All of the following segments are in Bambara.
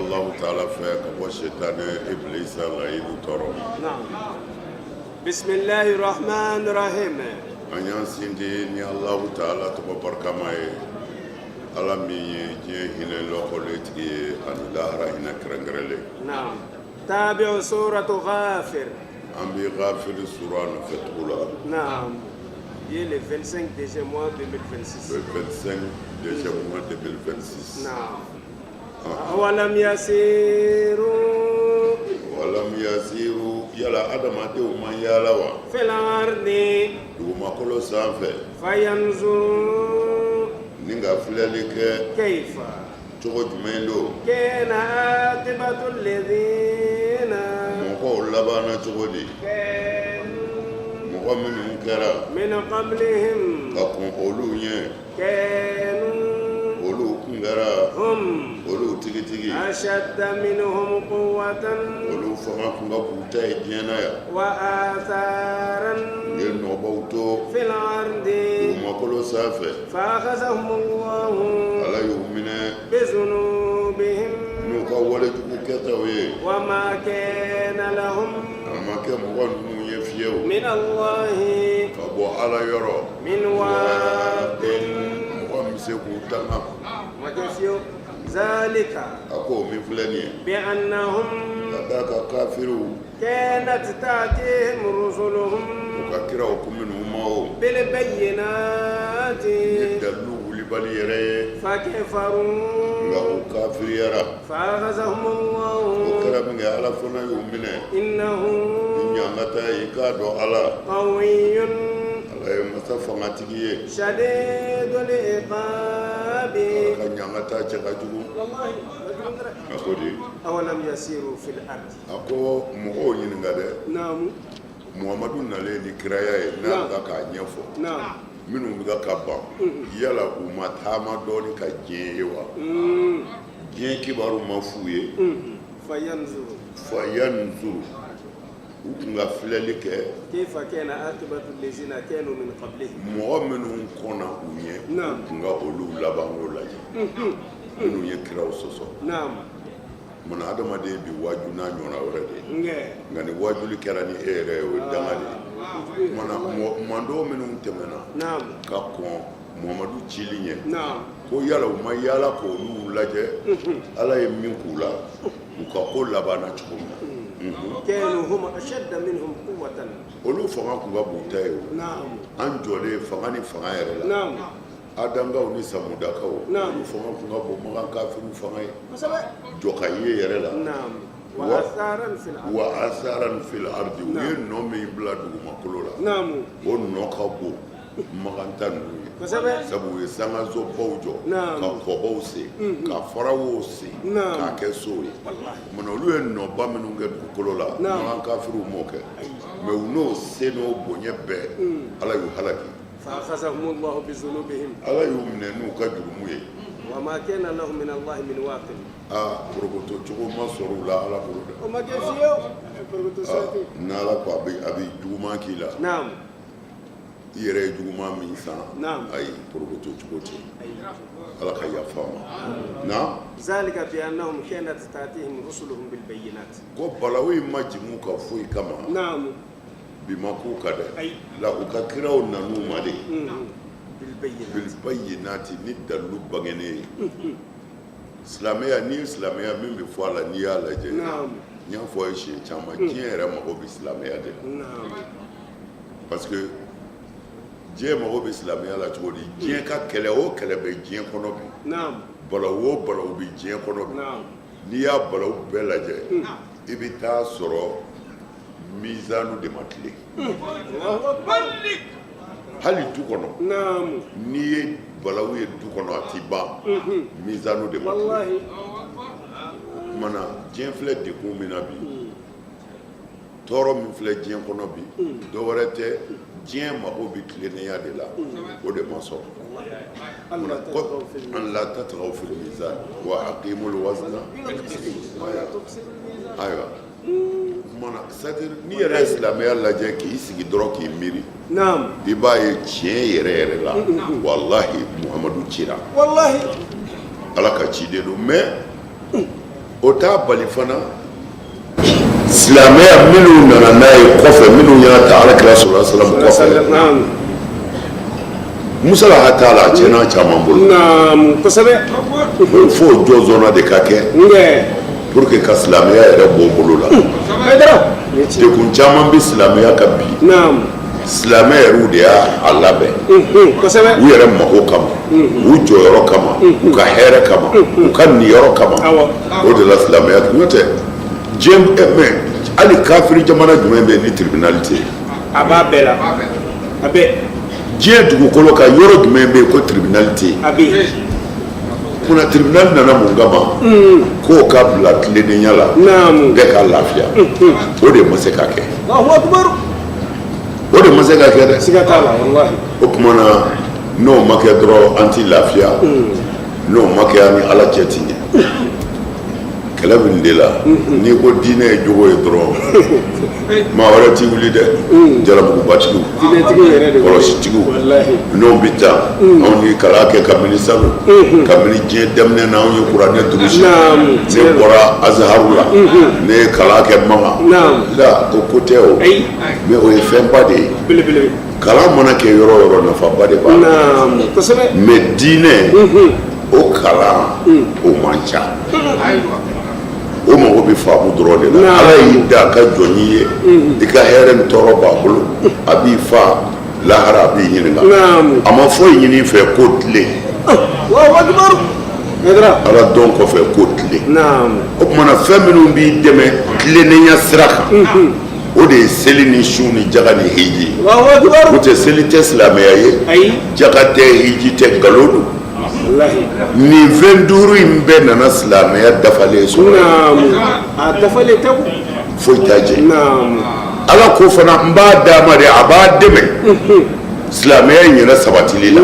الله تعالى فيك والشيطان إبليس الله يدتره. نعم. بسم الله الرحمن الرحيم. أن ينسيني الله تعالى تبارك معي. على مي هنا لوكولتي أن لا هنا كرنجرلي. نعم. تابع سورة غافر. أمي غافر سورة نفتولا. نعم. Il est le 25 de mois 2026. Le 25 de mois 2026. نعم. أولم يسيروا. ولم يسيروا يلا آدم أديو ما يلا وا. في الأرض. وما كله سافر. فينظروا. نيجا فلالك. كيف. تقول جميلو. كان عاقبة الذين. مقول لبانا تقولي. من قبلهم كانوا هم أشد منهم قوة وآثارا في الأرض فأخذهم الله بذنوبهم وما كان لهم من الله من واق ذلك بأنهم كانت تأتيهم رسلهم بالبينات فكفروا فأخذهم الله إنه قوي شديد العقاب أولم يسيروا في الأرض نعم محمد نالي لكرايا نالك عنيفو نعم منو بيجا كابا يلا وما تاما دوني كجيوا جين كبارو مفوي فينظر وكنا فلالك كيف كان عاقبة الذين كانوا من قبلهم مؤمنون كنا وين نعم كنا أولو لبانو لاجي منو يكراو سوسو نعم من هذا ما ده بيواجهنا نونا ورده غني واجهلي كراني إيره ودمالي من دو منو تمنا نعم كاكون محمد تشيليني نعم ko yala uma yala ko lu laje ala ye min kula ko ko labana chuma كانوا هم أشد منهم قوة ولو فما كوغا بوتايو نعم أنجولي فغاني فغايرلا نعم أدمغا وني سموداكاو نعم فما كوغا بومغا كافر فغاي جوكايي يرلا نعم وأثارا في الأرض وأثارا في الأرض وين نومي بلادو مكلولا نعم ونوكابو مغانتان sabu ye sanga zo bawjo ka kobaw se ka farawo se ka kɛ so ye mun olu ye nɔba minnu kɛ dugukolo la n'an kafiriw m'o kɛ mais u n'o se n'o bonya bɛɛ ala y'u halaki فأخذهم الله بذنوبهم ala y'u minɛ n'u ka jurumu ye وما كان لهم من الله من واق porokoto cogo ma sɔrɔ u la ala bolo dɛ o ma kɛ fiyewu porokoto sati n'ala ko a bɛ juguman k'i la naam i yɛrɛ ye juguman min san naam ayi porokoto cogo tɛ ala ka yafa ma naam ذلك بأنهم كانت تأتيهم رسلهم بالبينات ko balawu in ma jimu ka foyi kama naam bi ma k'u ka dɛ la u ka kiraw nan'u ma de بالبينات ni dalu bangene ye silamɛya ni ye silamɛya min bɛ fɔ a la n'i y'a lajɛ n y'a fɔ a ye siɲɛ caman diɲɛ yɛrɛ mago bɛ silamɛya de la parce que diɲɛ mago bɛ silamɛya la cogo di diɲɛ ka kɛlɛ o kɛlɛ bɛ diɲɛ kɔnɔ bi balawu o balawu bɛ diɲɛ kɔnɔ bi n'i y'a balawu bɛɛ lajɛ i bɛ taa sɔrɔ mizanu de ma tile hali du kɔnɔ n'i ye balawu ye du kɔnɔ a ti ban mizanu de ma tile mana diɲɛ filɛ dekun min na bi tɔɔrɔ min filɛ diɲɛ kɔnɔ bi dɔwɛrɛ tɛ diɲɛ mago bɛ tilennenya de la o de ma sɔrɔ an la tatagaw fil mizan wa aqimul wazna ayiwa mana c'est-à-dire n'i yɛrɛ ye silamɛya lajɛ k'i sigi dɔrɔn k'i miiri i b'a ye tiɲɛ yɛrɛ yɛrɛ la walahi muhamadu cira ala ka ciden don mais o t'a bali fana silamɛya minnu nana n'a ye kɔfɛ minnu y'a ta alakira sallallahu alaihi wasallam kɔfɛ Musa la hata la tiɲɛna caman bolo fo jɔzɔnna de ka kɛ pour que ka silamɛya yɛrɛ bɔ bolo la dekun caman bɛ silamɛya kan bi silamɛ yɛrɛw de y'a labɛn u yɛrɛ mago kama u jɔyɔrɔ kama u ka hɛrɛ kama u ka niyɔrɔ kama o de la silamɛya n'o tɛ diɲɛ mɛ hali kafiri jamana jumɛn bɛ yen ni tribunal tɛ yen a b'a bɛɛ la a bɛɛ diɲɛ dugukolo kan yɔrɔ jumɛn bɛ yen ko tribunal tɛ yen a bɛ yen munna tribunal nana mun kama k'o ka bila tilennenya la bɛɛ ka lafiya o de ma se ka kɛ o de ma se ka kɛ dɛ siga t'a la wallahi o tuma na n'o ma kɛ dɔrɔn an ti lafiya n'o ma kɛ an ni ala cɛ ti ɲɛ kɛlɛ bɛ nin de la n'i ko diinɛ ye jogo ye dɔrɔn maa wɛrɛ t'i wuli dɛ jalabugubatigiw kɔlɔsitigiw n'o bɛ taa anw ni kalan kɛ kabini salon kabini diɲɛ daminɛ na anw ye kuranɛ durusi ne bɔra azaharu la ne ye kalan kɛ Maka la o ko tɛ o mais o ye fɛnba de ye kalan mana kɛ yɔrɔ o yɔrɔ nafaba de b'a la mais diinɛ o kalan o man ca o mago bɛ faamu dɔrɔn de la ala y'i da a ka jɔn i ye i ka hɛrɛ ni tɔɔrɔ b'a bolo a b'i fa lahara a b'i ɲininka a ma foyi ɲini fɛ ko tile ala dɔn kɔfɛ ko tile o tumana fɛn minnu b'i dɛmɛ tilennenya sira kan o de ye seli ni su ni jaga ni hiji o tɛ seli tɛ silamɛya ye jaga tɛ hiji tɛ nkalon don nin 25 in bɛɛ nana silamɛya dafalen sɔrɔ a dafalen tɛ foyi t'a jɛ ala ko fana n b'a d'a ma de a b'a dɛmɛ silamɛya in yɛrɛ sabatili la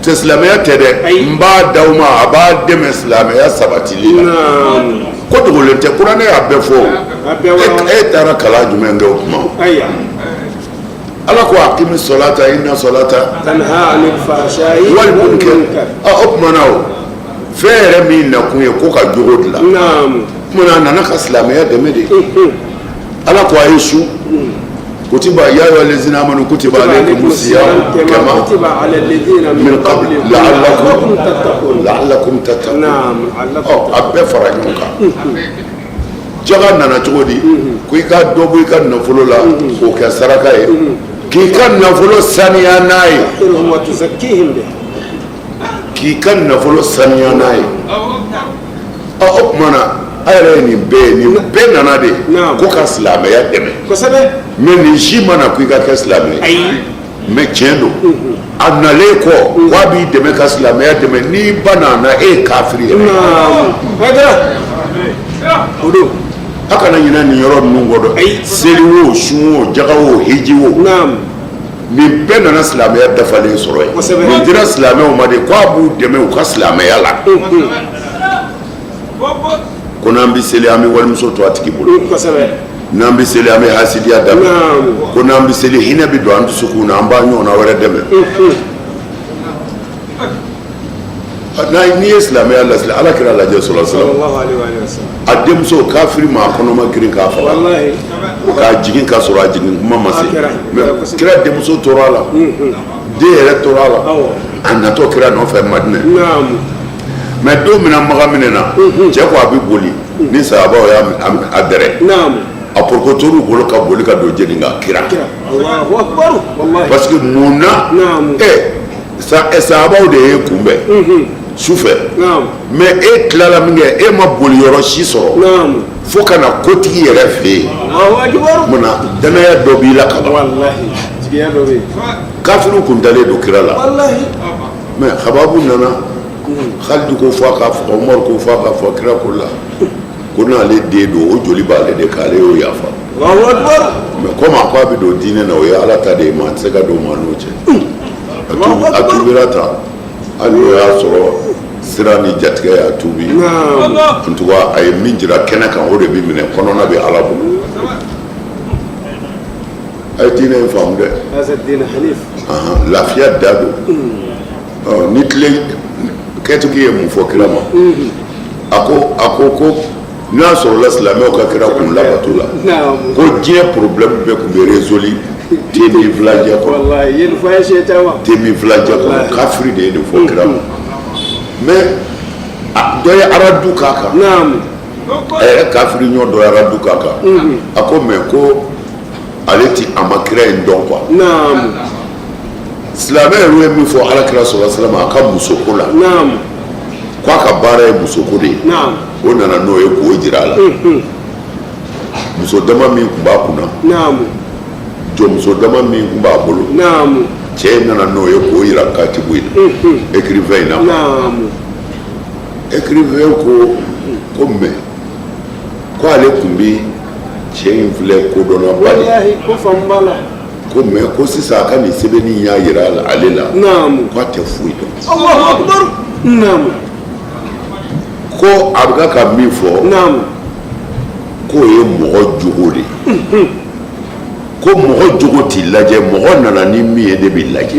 tɛ silamɛya tɛ dɛ n b'a d'aw ma a b'a dɛmɛ silamɛya sabatili la ko dogolen tɛ kuranɛ y'a bɛɛ fɔ e taara kalan jumɛn kɛ o kuma ala ko aqimi solata inna solata tanha anil fahsha'i wal munkar o kuma na o fɛn yɛrɛ min nakun ye ko ka jogo dilan kuma a nana ka silamɛya dɛmɛ de ala ko a ye su kutiba ya ayyuha allazina amanu kutiba alaykumus siyam kama kutiba ala alladhina min qabl la'allakum tattaqun a bɛɛ fara ɲɔgɔn kan jaga nana cogo di ko i ka dɔ bɔ i ka nafolo la k'o kɛ saraka ye k'i ka nafolo saniya n'a ye k'i ka nafolo saniya n'a ye o tuma na a yɛrɛ ye nin bɛɛ nana de ko ka silamɛya dɛmɛ mais nin si mana ko i ka kɛ silamɛ mais tiɲɛ don a nalen kɔ k'a b'i dɛmɛ ka silamɛya dɛmɛ n'i ba nana e ye kafiri yɛrɛ o don a kana ɲinɛ nin yɔrɔ ninnu kɔ dɛ seli o sun o jaga o hiji o nin bɛɛ nana silamɛya dafalen sɔrɔ yen nin dira silamɛw ma de k'a b'u dɛmɛ u ka silamɛya la ko n'an bɛ seli an bɛ walimuso to a tigi bolo n'an bɛ seli an bɛ hasidiya daminɛ ko n'an bɛ seli hinɛ bɛ don an dusukun na an b'a ɲɔgɔnna wɛrɛ dɛmɛ n'i ye silamɛya lasili ala kira lajɛ sallallahu alaihi wasallam a denmuso kafiri ma a kɔnɔ ma girin k'a faga k'a jigin k'a sɔrɔ a jigin kuma ma se mais kira denmuso tora a la den yɛrɛ tora a la a natɔ kira nɔfɛ Madinɛ mais don min na Maka minɛ na cɛ ko a bɛ boli ni sahabaw y'a dɛrɛ a porokotor'u bolo ka boli ka don jeni ka kira parce que mun na sahabaw de ye kunbɛn sufɛ mais e tilala min kɛ e ma boli yɔrɔ si sɔrɔ fo ka na kotigi yɛrɛ fɛ yen munna danaya dɔ b'i la ka ban kafiriw kun dalen don kira la mais hababu nana Khalid ko fɔ a ka fɔ Umar ko fɔ a ka fɔ kira ko la ko n'ale den don o joli b'ale de k'ale y'o yafa mais comme a ko a bɛ don diinɛ na o ye ala ta de ye maa tɛ se ka don maa n'o cɛ a tubira ta hali n'o y'a sɔrɔ sira ni jatigɛ y'a tubi en tout cas a ye min jira kɛnɛ kan o de bɛ minɛ kɔnɔna bɛ ala bolo a ye diinɛ in faamu dɛ lafiya da don ni tile kɛtigi ye mun fɔ kira ma ko n'a sɔrɔ la silamɛw ka kira kun labato la ko diɲɛ problème bɛɛ kun bɛ résolu temi filajɛ kɔnɔ temi filajɛ kɔnɔ kafiri de ye nin fɔ kira ma mais dɔ ye aradu k'a kan a yɛrɛ kafiri ɲɔ dɔ ye aradu k'a kan a ko mais ko ale ti a ma kira in dɔn quoi silamɛ yɛrɛ ye min fɔ alakira sɔrɔ sira a ka musoko la ko a ka baara ye musoko de ye o nana n'o ye k'o jira a la muso dama min tun b'a kunna jɔnmuso dama min tun b'a bolo cɛ nana n'o ye k'o jira katibu in na écrivain in na écrivain ko mais ko ale tun bɛ cɛ in filɛ kodɔnnaba de ko mais ko sisan a ka nin sɛbɛnni y'a jira ale la ko a tɛ foyi dɔn ko a bɛ ka min fɔ k'o ye mɔgɔ jogo de ye ko mɔgɔ jogo t'i lajɛ mɔgɔ nana ni min ye de b'i lajɛ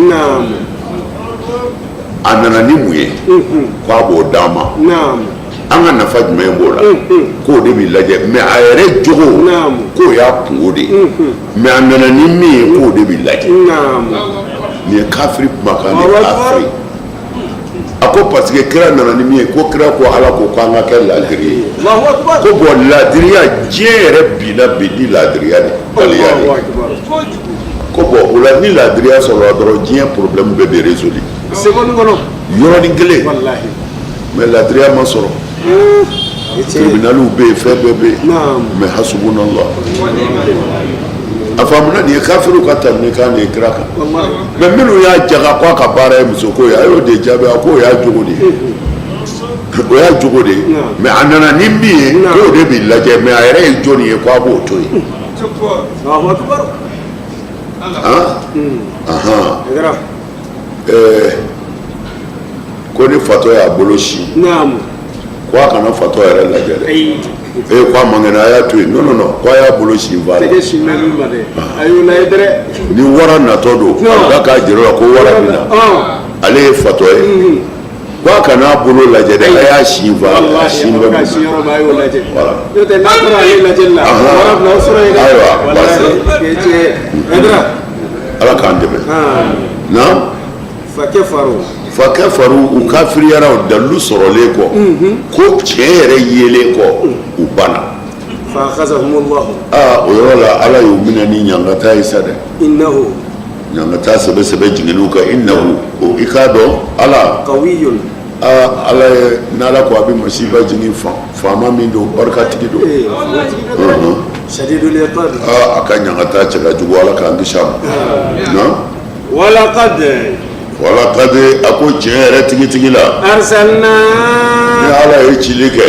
a nana ni mun ye k'a b'o d'a ma an ka nafa jumɛn b'o la k'o de b'i lajɛ mais a yɛrɛ jogo k'o y'a kungo de ye mais a nana ni min ye k'o de b'i lajɛ nin ye kafiri kumakan de ye kafiri a ko parce que kira nana ni min ye ko kira ko ala ko k'an ka kɛ ladiri ye ko bɔn ladiriya diɲɛ yɛrɛ binna bi ni ladiriya de baliya de ko bɔn o la ni ladiriya sɔrɔla dɔrɔn diɲɛ problème bɛɛ bɛ résolu yɔrɔnin kelen mais ladiriya ma sɔrɔ tribunaliw bɛ yen fɛn bɛɛ bɛ yen mais hasubunallah a faamuna nin ye kafiriw ka taminikan de ye kira kan mais minnu y'a jaga k'a ka baara ye musoko ye a y'o de jaabi a ko o y'a jogo de ye o y'a jogo de ye mais a nana ni min ye k'o de b'i lajɛ mais a yɛrɛ ye jɔnni ye k'a b'o to yen ko ni fatɔ y'a bolo si ko a kana fatɔ yɛrɛ lajɛ dɛ ko a man kɛnɛ a y'a to yen non ko a y'a bolo si fa la ni wara natɔ don a b'a k'a jira la ko wara bɛ na ale ye fatɔ ye ko a kana a bolo lajɛ dɛ a y'a si fa a si bɛ min ala k'an dɛmɛ na fa kafaru u kafiriyara o dalilu sɔrɔlen kɔ ko tiɲɛ yɛrɛ yelen kɔ u banna o yɔrɔ la ala y'u minɛ ni ɲangata ye sa dɛ ɲangata sɛbɛ jiginniw kan innahu o i k'a dɔn ala ala ye n'ala ko a bɛ masiba jigin faama min don barikatigi don a ka ɲangata cɛ ka jugu ala k'an kisi a ma wala kade a ko tiɲɛ yɛrɛ tigitigi la ni ala ye cili kɛ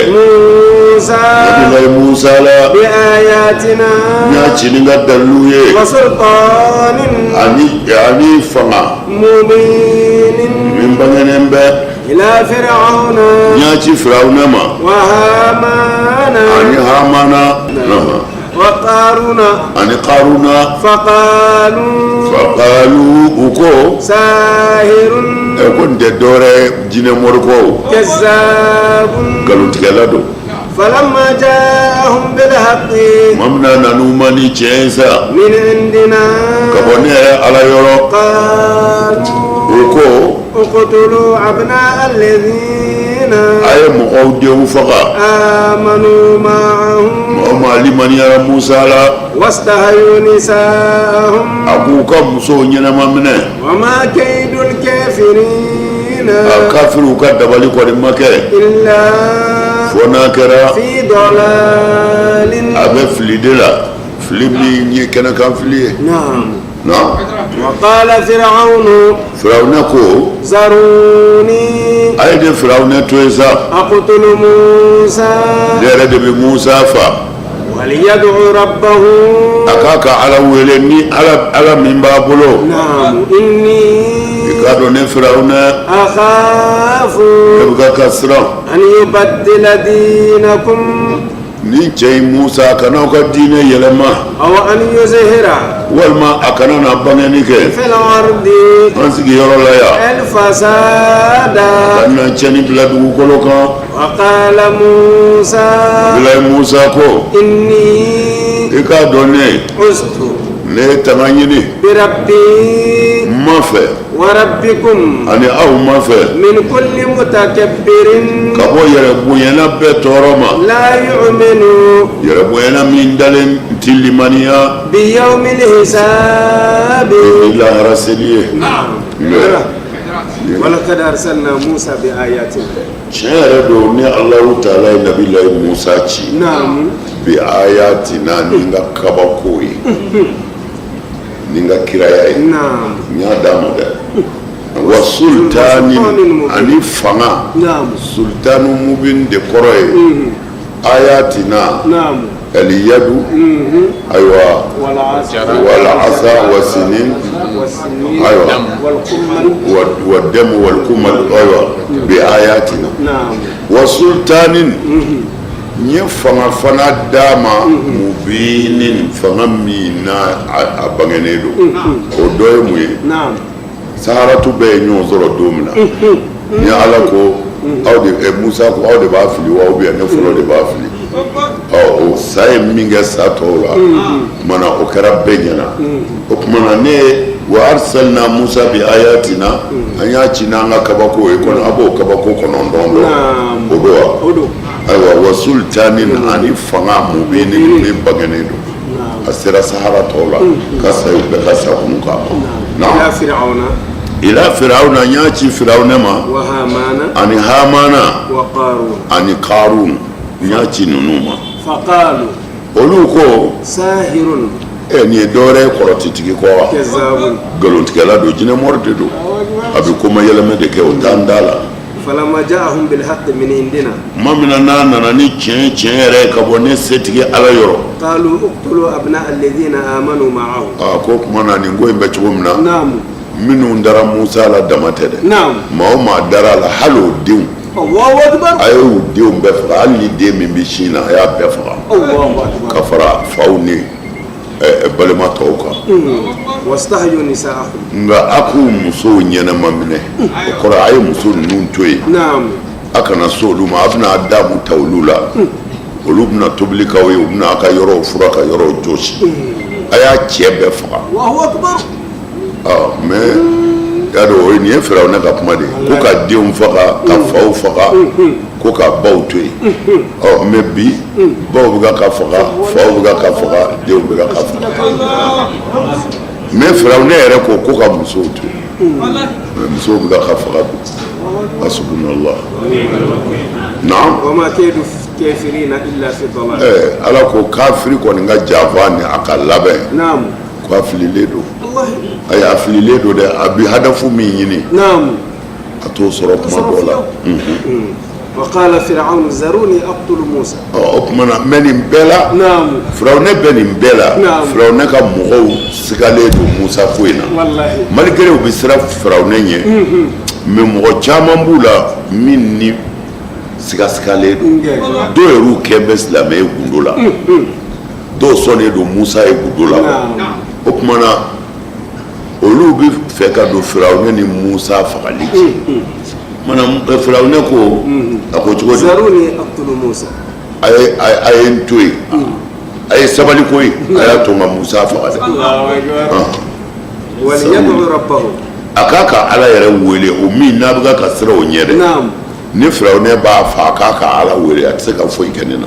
nabilayi musa la n y'a ci ni n ka dalilu ye ani fanga min bangenen bɛ n y'a ci firawuna ma ani hamana ani karuna faqalu u ko ko nin tɛ dɔwɛrɛ ye jinɛ morikɔw nkalontigɛla don ma mina nanu ma ni tiɲɛ sa ka bɔ ne yɛrɛ ala yɔrɔ u ko a ye mɔgɔw denw faga mɔgɔ ma limaniyara musa la a k'u ka musow ɲɛnama minɛ a kafiriw ka dabali kɔni ma kɛ fo n'a kɛra a bɛ fili de la fili min ye kɛnɛkan fili ye firawuna ko a ye de firawuna to yen sa ne yɛrɛ de bɛ musa fa a k'a ka ala wele ni ala min b'a bolo i k'a dɔn ne firawuna ne bɛ ka siran ni cɛ in musa a kana aw ka diinɛ yɛlɛma walima a kana na bangeni kɛ an sigiyɔrɔ la yan ka kana chani bila dugukolo kan. وقال موسى Bila Musa ko إني ika donne عزت ne tanganyini بربي mafe وربكم ani aw mafe من كل متكبر kabo yere buyana be toroma لا يؤمن yere buyana min dalen tilimaniya بيوم الحساب. ila rasiliye. ولقد أرسلنا موسى بآياتنا. Chere do ne Allah Ta'ala Nabi Allah Musa ci. نعم. Bi ayatina ninga kabakoi. Ninga kiraya. نعم. Nya damu da. Wa sultanin ani fanga. نعم. Sultanu mubin de koroye. Ayatina. نعم. Eliyadu. Aywa. والعصا والسنين أيوة والدم والكمل أيوة بآياتنا نعم. وسلطان نفنا فنا داما مبين فنا مينا أبغنيدو ودوي نعم. سهرة بينو زور دومنا يا علىكو أو دي موسى أو دي بافلي أو بيا نفلو دي بافلي o sai minga satola mana o kara benyana o kuma ne wa arsalna Musa bi ayatina anya china nga kabako e kono abo kabako kono ndondo odo aywa wa sultanin ani fanga mubini ni bagenedo asira sahara tola kasa ube kasa kunka na ila fir'auna nyachi fir'auna ma wa hamana ani hamana wa qarun ani qarun nyachi nunuma faqalu oluko sahirun ni dore korotitiki ko kazabun galontikala do jine morde do abi kuma yelame de ke otandala falamma ja'ahum bil haqq min indina mamina nana ni chenre ka bonne setigi ala yoro qalu uqtulu abna alladhina amanu ma'ahu ko kuma na ni ngoy mbe chumna naam minu ndara Musa la damatede naam ma dara la halo diw Allahu akbar ayo diw be fa ali de mi bishina ya be fa Allahu akbar kafara fauni balima tawka wastahyu nisaahum nga aku muso nyana mamne ko ay muso nun toy naam akana solu ma abna adamu tawlula olubna tublika we ubna aka yoro furaka yoro joshi aya chebe fa Allahu akbar mais yado ni fera na ka kuma de ko ka diw faka ka faw faka ko ka baw toy mais bi baw buga ka faka faw buga ka faka diw buga ka faka mais fera na ere ko ka muso toy muso buga ka faka subhanallah naam wama kaydu kafirina illa fi dhalal ala ko kafiri ko nga javani aka labe naam ko afilile do Allah ay afilile do de abi hadafu mi yini naam ato soro kuma dola وقال فرعون ذروني اقتل موسى mana menin bela نعم فرعون benin bela نعم فرعون ka mogo sigale do Musa foina والله malgré obi sira فرعون nye me mogo chama mbula minni sigale do eru kembe slame gundula do sone do Musa e gundula o mana olu bi fe ka do فرعون ni Musa fagali mana فرعون ko ako chiko ذروني اقتل موسى ay ntoi ay sabali koy ay to ma Musa fa وليدعو ربه akaka ala yare wele o mi na buga ka sira o nyere نعم ni Firaun ba fa akaka ala wele atsaka fo ikenena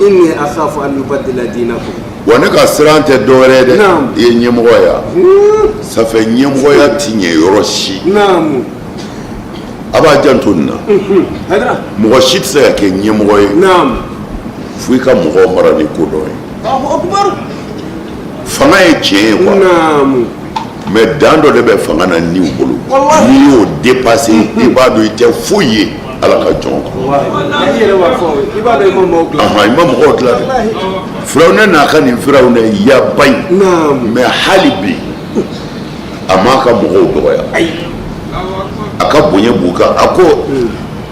اني اخاف ان يبدل دينكم woni ka sira ante dore de نعم ye nyemoya safa nyemoya tinye yoroshi نعم aba jantonna هذا mo shit sa ke nyemoya نعم fuika mo mara ni ko do الله اكبر fanga e che kwa نعم mais dando de be fanga na ni bolo ni o dépasser ibado ite fouiller ala ka jonko والله يا رب فوق يبقى امام موكل imam hotla Firaun na kan Firaun ya bay نعم mais halibi amaka mo do ya اي aka bonye buka ako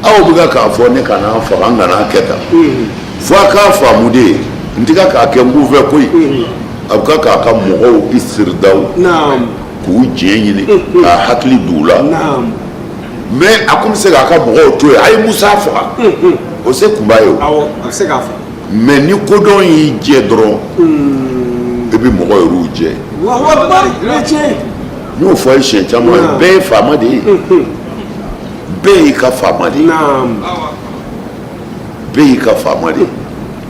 awo buga ka fo ne kana fa anga na keta fo ka fa mude ndiga ka ke mbuve koy abuka ka mo isirdaw نعم ku jenyini a hakli dula نعم mais a ko bɛ se k'a ka mɔgɔw to yen a ye Musa faga o se kunba ye o awɔ a bɛ se k'a fɔ mais ni kodɔn y'i jɛ dɔrɔn i bɛ mɔgɔ yɛrɛw jɛ Allahu Akbar o ye tiɲɛ ye n y'o fɔ a ye siɲɛ caman bɛɛ ye faama de ye bɛɛ y'i ka faama de ye bɛɛ y'i ka faama de ye o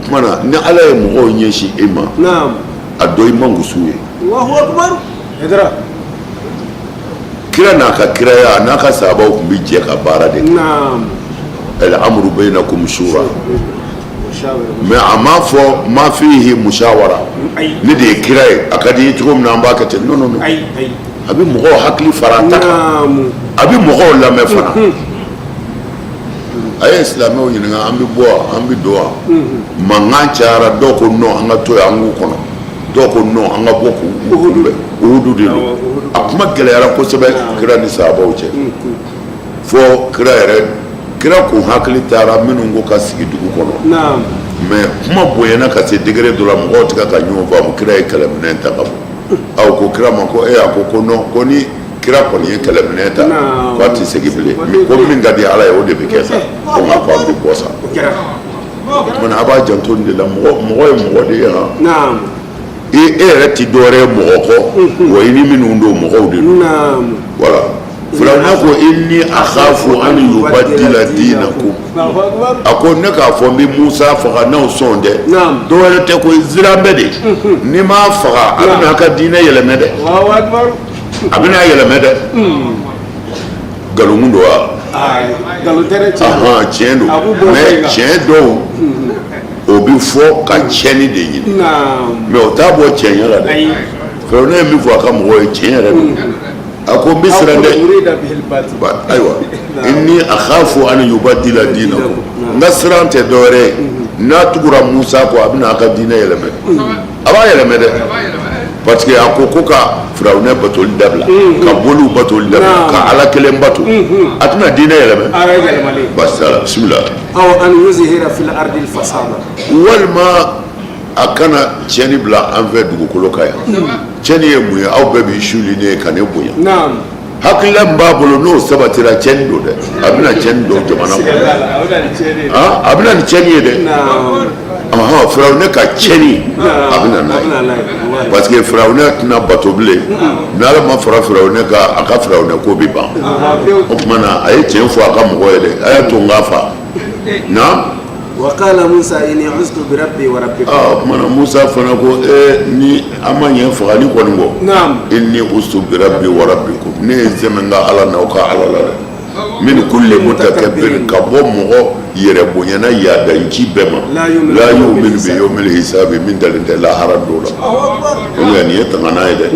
tuma na ni Ala ye mɔgɔw ɲɛsin e ma a dɔ i man gusu ye Allahu Akbar Haidara kira n'a ka kiraya a n'a ka sahabaw tun bɛ jɛ ka baara de kɛ al-amru baynakum shura mais a m'a fɔ ma fihi mushawara ne de ye kira ye a ka di ye cogo min na an b'a kɛ ten non non non a bɛ mɔgɔw hakili fara ta kan a bɛ mɔgɔw lamɛn fana a ye silamɛw ɲininka an bɛ bɔ an bɛ don wa mankan cayara dɔw ko non an ka to yan an k'u kɔnɔ dɔw ko non an ka bɔ k'u kunbɛn Uhudu de don a kuma gɛlɛyara kosɛbɛ kira ni sahabaw cɛ fo kira kun hakili taara minnu ko ka sigi dugu kɔnɔ mais kuma bonyana ka se degré dɔ la mɔgɔw tɛ ka ɲɔgɔn faamu kira ye kɛlɛminɛn ta ka bɔ aw ko kira ma ko a ko non ko ni kira kɔni ye kɛlɛminɛn ta ko a tɛ segin bilen ko min ka di Ala ye o de bɛ kɛ sa ko nka ko an bɛ bɔ sa o kumana a b'a janto nin de la mɔgɔ ye mɔgɔ de ye han e yɛrɛ ti dɔwɛrɛ ye mɔgɔ kɔ wa i ni minnu don mɔgɔw de don voilà Firawuna ko inni akhafu an yubaddila dinakum a ko ne k'a fɔ n bɛ Musa faga n'aw sɔn dɛ dɔwɛrɛ tɛ ko ziran bɛ de ni m'a faga a bɛna a ka diinɛ yɛlɛmɛ dɛ a bɛna yɛlɛmɛ dɛ nkalon don wa tiɲɛ don mais tiɲɛ dɔw o bɛ fɔ ka tiɲɛni de ɲini mais o t'a bɔ tiɲɛ la dɛ Firawuna ye min fɔ a ka mɔgɔw ye tiɲɛ yɛrɛ don a ko n bɛ siran dɛ ayiwa inni akhafu an yubaddila dinakum n ka siran tɛ dɔwɛrɛ ye n'a tugura Musa kɔ a bɛna a ka diinɛ yɛlɛmɛ a b'a yɛlɛmɛ dɛ parce que a ko ka Firawuna batoli dabila ka boliw batoli dabila ka Ala kelen bato a tɛna diinɛ yɛlɛmɛ basala bisimila walima a kana tiɲɛni bila an fɛ dugukolo kan yan tiɲɛni ye mun ye aw bɛɛ b'i suli ne ye ka ne bonya hakilila min b'a bolo n'o sabatira tiɲɛni don dɛ a bɛna tiɲɛni don jamana kɔnɔ a bɛna ni tiɲɛni ye dɛ Firawuna ka tiɲɛni a bɛna n'a ye parce que Firawuna tɛna bato bilen n'Ala ma fara Firawuna kan a ka Firawuna ko bɛ ban o tuma na a ye tiɲɛ fɔ a ka mɔgɔ ye dɛ a y'a to n k'a fa وقال موسى إني عزت بربي وربكم mana Musa fana ko ni an ma ɲɛ fagali kɔni kɔ inni ustu bi rabbi wa rabbikum ne ye zɛmɛ n ka Ala n'aw ka Ala la dɛ min kulli mutakabbirin ka bɔ mɔgɔ yɛrɛ bonyana yadanci bɛɛ ma la yu'minu bi yawmil hisabi min dalen tɛ lahara don la o nin ye tangana ye dɛ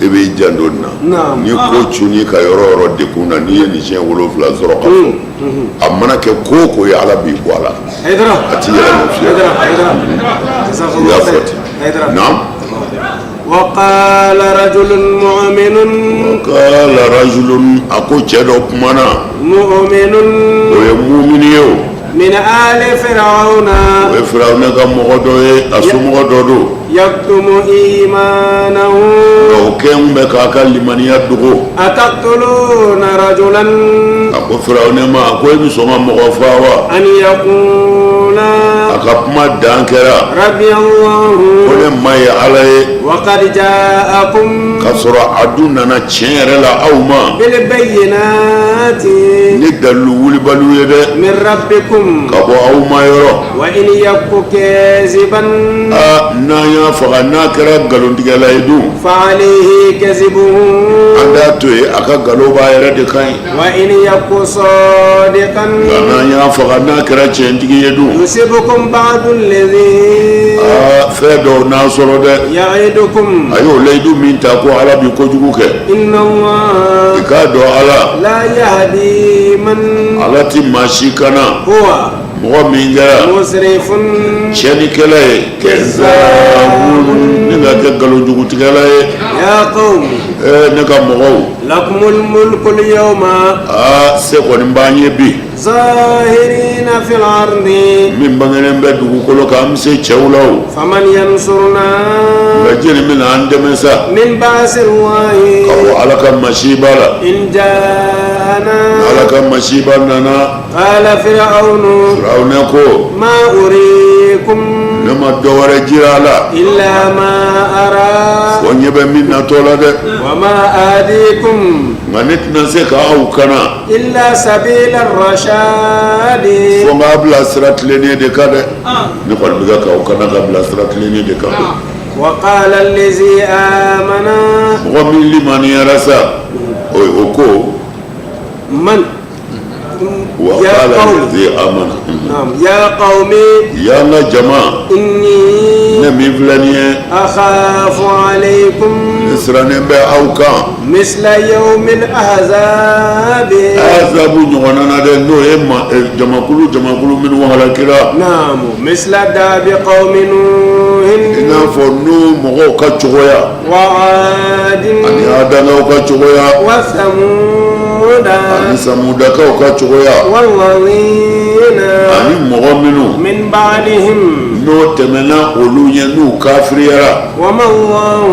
i b'i janto nin na ni ko cunni ka yɔrɔ yɔrɔ dekun na n'i ye nin siɲɛ 7 sɔrɔ ka fɔ a mana kɛ ko o ko ye Ala b'i bɔ a la a ti yɛlɛma fiyewu i y'a fɔ ten naam وقال رجل مؤمن ako cɛ dɔ kumana مؤمن o ye mumini ye o من آل فرعون o ye Firawuna ka mɔgɔ dɔ ye a somɔgɔ dɔ don يكتم إيمانه o kɛn bɛ k'a ka limaniya dogo أتقتلون رجلا a ko Firawuna ma a ko e bɛ sɔn ka mɔgɔ faa wa أن يقول a ka kuma dan kɛra ربي الله ko ne ma ye Ala ye وقد جاءكم ka sɔrɔ a dun nana tiɲɛ yɛrɛ la aw ma بالبينات ni dalilu wulibaliw ye dɛ من ربكم ka bɔ aw ma yɔrɔ وإن يك كاذبا n'an y'a faga n'a kɛra nkalontigɛla ye dun فعليه كذبه an t'a to yen a ka nkalon b'a yɛrɛ de kan ye وإن يك صادقا nka n'an y'a faga n'a kɛra tiɲɛtigi ye dun يصيبكم بعض الذي fɛn dɔw n'a sɔrɔ dɛ يعدكم a y'o layidu min ta ko Ala bi kojugu kɛ إن الله i k'a dɔn Ala لا يهدي من Ala ti maa si kana هو mɔgɔ min kɛra مسرف tiɲɛnikɛla ye kɛzabun ne ka kɛ nkalonjugutigɛla ye يا قوم ne ka mɔgɔw لكم الملك اليوم se kɔni b'an ye bi ظاهرين في الأرض min bangenen bɛ dugukolo kan an bɛ se cɛw la o فمن ينصرنا nka jeli min na an dɛmɛ sa من بأس الله ka bɔ Ala ka masi b'a la إن جاءنا جاءنا على كم مشيبنا قال فرعون ما أريكم لما الدور جرالا إلا ما أرى ونيب منا تولد وما آديكم غنتنا سيكا أو كنا إلا سبيل الرشاد فما بلا سرات لني دكاد نقول بك أو كنا قبل سرات لني دكاد وقال الذي آمن ومن لمن يرسى أوكو من وقال الذي آمن نعم يا قومي يا جماعة إني نمي فلانية أخاف عليكم إسرائيل بأوكا مثل يوم الأحزاب أحزاب نغنانا دنو إما جماعة من وهلاكرا نعم مثل داب قوم نوح إنا فنو مغو كتشغويا وعاد أني آدانا كتشغويا وثمود أني سمودا كتشغويا والذين أني مغمنو من بعدهم نو تمنا أولويا نو كافريا وما الله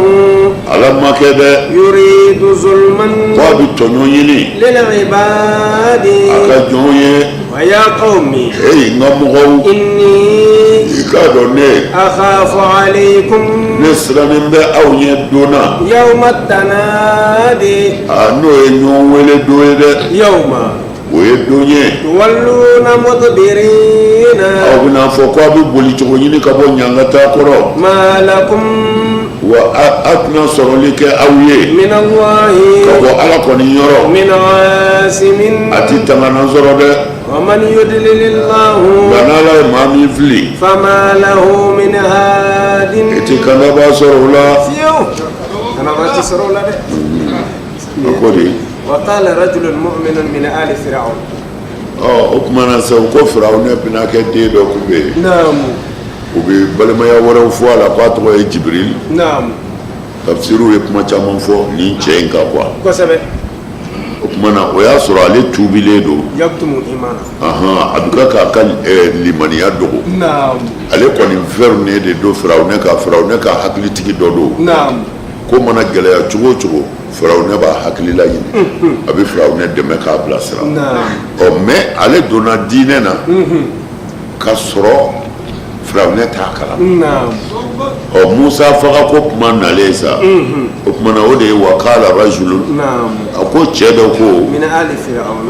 على ما كده يريد ظلما وابي تنويني للعباد أكجوية ويا قومي إيه نمغو إني إكادوني أخاف عليكم نسرانين بأو يدونا يوم التنادي أنو ينون ولدوه يوم ويدوني تولون مدبرين أو بنا فوقوا ببولي تغنيني كبو نيانغتا كورو ما لكم وأتنا سروليك أويه من الله كبو على كوني يورو من عاصم أتي تمانا زرو ده ومن يدلل الله بنا لا مامي فلي فما له من هاد إتي كنبا سرولا فيو أنا رأيت سرولا ده أكوري وقال رجل مؤمن من آل فرعون أكمانا سوكو فرعون بنا كدي دو كبه نعم وبي بلما يورو فوالا قاتوا جبريل نعم tafsiru ye kuma caman fɔ nin cɛ in kan quoi kosɛbɛ o kuma na o y'a sɔrɔ ale tuubilen don yaktumu imana a bɛ ka ka limaniya dogo naam ale kɔni vɛr ne de don firawunɛ ka hakilitigi dɔ don naam ko mana gɛlɛya cogo o cogo firawunɛ b'a hakili la ɲini a bɛ firawunɛ dɛmɛ k'a bilasira naam mais ale donna diinɛ na ka sɔrɔ firawunɛ t'a kala naam Musa faga ko kuma nalen sa o kuma na o de ye wakala rajulun a ko cɛ dɔ ko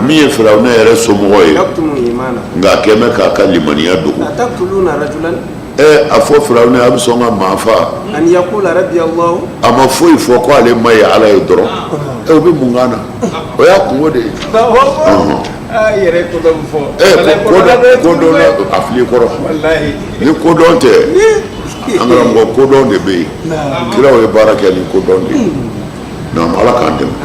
min ye firawunɛ yɛrɛ somɔgɔ ye nka a kɛ mɛ k'a ka limaniya dogo a fɔ firawunɛ a bɛ sɔn ka maa faa a ma foyi fɔ ko ale ma ye ala ye dɔrɔn o bɛ mun kan na o y'a kungo de ye kodɔn a fili kɔrɔ ni kodɔn tɛ an karamɔgɔ kodɔn de bɛ yen kiraw ye baara kɛ ni kodɔn de ye naam ala k'an dɛmɛ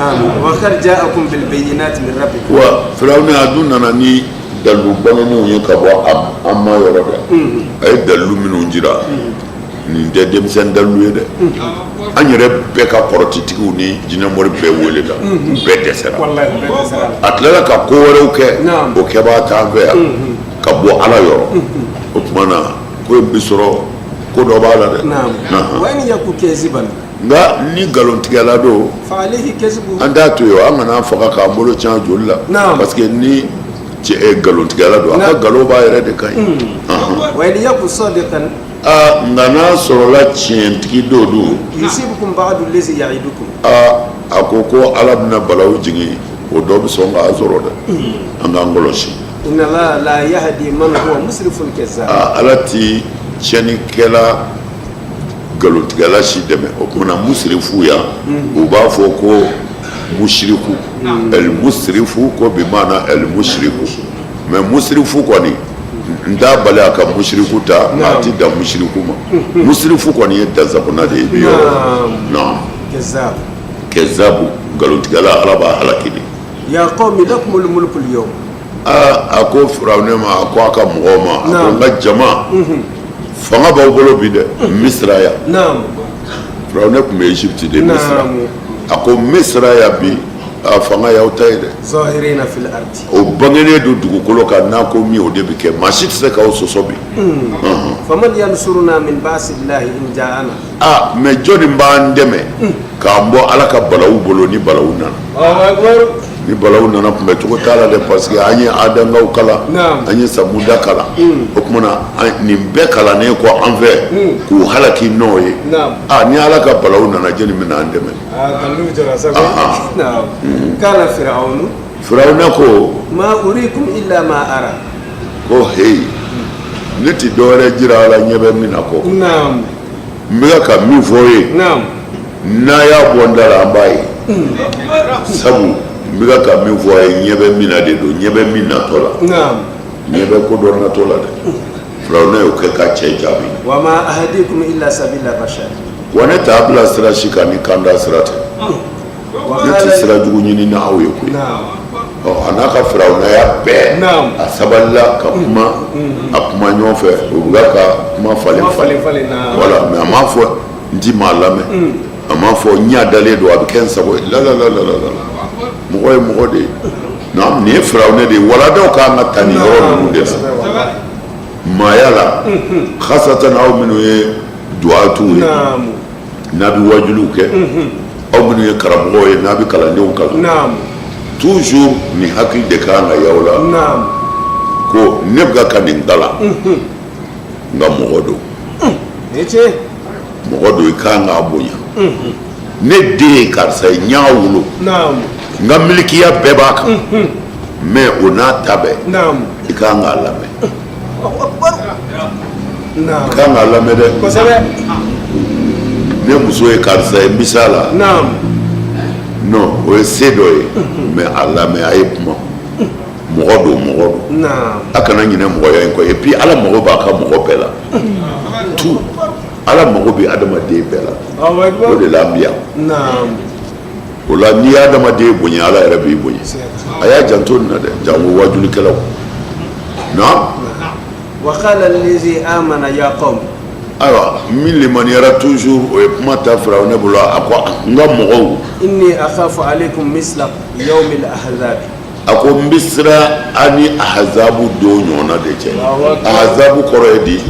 wa firawunɛ a dun nana ni dalilu bananinw ye ka bɔ an ma yɔrɔ dɛ a ye dalilu minnu jira nin tɛ denmisɛn dalilu ye dɛ an yɛrɛ bɛɛ ka kɔrɔtitigiw ni jinɛmɔri bɛɛ wele la bɛɛ dɛsɛra a tilala ka ko wɛrɛw kɛ o kɛbaa t'an fɛ yan ka bɔ ala yɔrɔ o tuma na ko in bi sɔrɔ ko dɔ b'a la dɛ nka ni nkalontigɛla don an t'a to yen an kana faga k'an bolo can joli la parce que ni nkalontigɛla don a ka nkalon b'a yɛrɛ de ka ɲi nka n'a sɔrɔla tiɲɛtigi dɔ don a ko ko ala bɛna balawu jigin o dɔ bɛ sɔn k'a sɔrɔ dɛ an k'an kɔlɔsi ala ti tiɲɛnikɛla nkalontigɛla si dɛmɛ o kumana musirifu yan u b'a fɔ ko musiriku musirifu ko bi maana musiriku mais musirifu kɔni n t'a bali a ka musiriku ta nka a ti dan musiriku ma musirifu kɔni ye danzabona de ye bi yɔrɔ non kɛzabu nkalontigɛla ala b'a halaki de a ko firawunɛ ma a ko a ka mɔgɔw ma a ko n ka jama fanga b'aw bolo bi dɛ misira yan firawunɛ tun bɛ Egypte de misira a ko misira yan bi a fanga y'aw ta ye dɛ o bangenen don dugukolo kan n'a ko min o de bɛ kɛ maa si tɛ se k'aw sɔsɔ bi mɛ jɔnni b'an dɛmɛ k'an bɔ ala ka balawu bolo ni balawu nana ni balawu nana kunbɛ cogo t'a la dɛ parce que an ye adangaw kalan an ye samuda kalan o kumana nin bɛɛ kalannen kɔ an fɛ k'u halaki n'o ye ni ala ka balawu nana jeli min na an dɛmɛ kala firawunu firawuna ko ma urikum illa ma ara ko hey ne ti dɔwɛrɛ jira ala ɲɛ bɛ min na kɔ n bɛ ka min fɔ ye n'a y'a bɔ n da la an b'a ye sabu n bɛ ka min fɔ a ye ɲɛ bɛ min na de don ɲɛ bɛ min natɔ la ɲɛ bɛ ko dɔ natɔ la dɛ firawuna y'o kɛ ka cɛ jaabi wa ma ahadikum illa sabila bashar wa ne t'a bila sira si kan ni kanda sira tɛ ne tɛ sira jugu ɲini na aw ye koyi a n'a ka firawunaya bɛɛ a sabalila ka kuma a kuma ɲɔgɔn fɛ o bɛ ka kuma falen wala mɛ a m'a fɔ n ti maa lamɛn a m'a fɔ n y'a dalen don a bɛ kɛ n sago ye la mɔgɔ ye mɔgɔ de ye nin ye firawuna de ye waladaw k'an ka ta nin yɔrɔ ninnu de la maaya la khasatan aw minnu ye duwatiw ye n'a bɛ wajuliw kɛ aw minnu ye karamɔgɔw ye n'a bɛ kalandenw kalan toujours ni hakili de kan ka yaw la ko ne bɛ ka nin kalan nka mɔgɔ don mɔgɔ don i kan k'a bonya ne den ye karisa ye n y'a wolo n ka milikiya bɛɛ b'a kan mais o n'a ta bɛɛ i kan k'a lamɛn i kan k'a lamɛn dɛ ne muso ye karisa ye n bisa la non o ye se dɔ ye mais a lamɛn a ye kuma mɔgɔ don a kana ɲinɛ mɔgɔya in kɔ et puis ala mago b'a ka mɔgɔ bɛɛ la tout ala mago bɛ adamaden bɛɛ la o de la an bi yan o la n'i ye adamaden bonya ala yɛrɛ b'i bonya a y'a janto nin na dɛ jango wajulikɛlaw wa qala allazi amana ya qawm ayiwa min limaniyara toujours o ye kuma ta firawuna bolo a ko n ka mɔgɔw inni akhafu alaykum misla yawm al-ahzab a ko n bɛ siran an ni ahazabu dɔw ɲɔgɔnna de cɛ ahazabu kɔrɔ ye di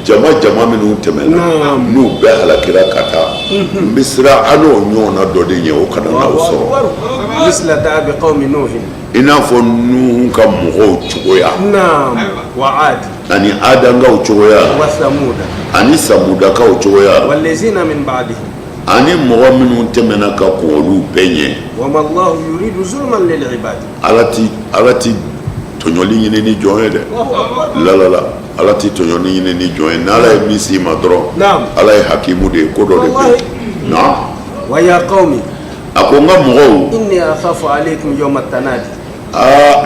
jama minnu tɛmɛna n'u bɛɛ halakira ka taa n bɛ siran an n'o ɲɔgɔnna dɔ de ɲɛ o kana n'aw sɔrɔ misla da'abi qawmi nuhin i n'a fɔ nuhu ka mɔgɔw cogoya wa ad ani adangaw cogoya wa samuda ani samudakaw cogoya wallazina min ba'dihim ani mɔgɔ minnu tɛmɛna ka kɔn olu bɛɛ ɲɛ wa ma Allahu yuridu zulman lil ibad ala ti tɔɲɔli ɲini ni jɔn ye dɛ ala ti tɔɲɔli ɲini ni jɔn ye n'ala ye min s'i ma dɔrɔn ala ye hakimu de ye ko dɔ de bɛ wa ya qawmi a ko n ka mɔgɔw inni akhafu alaykum yawm at-tanadi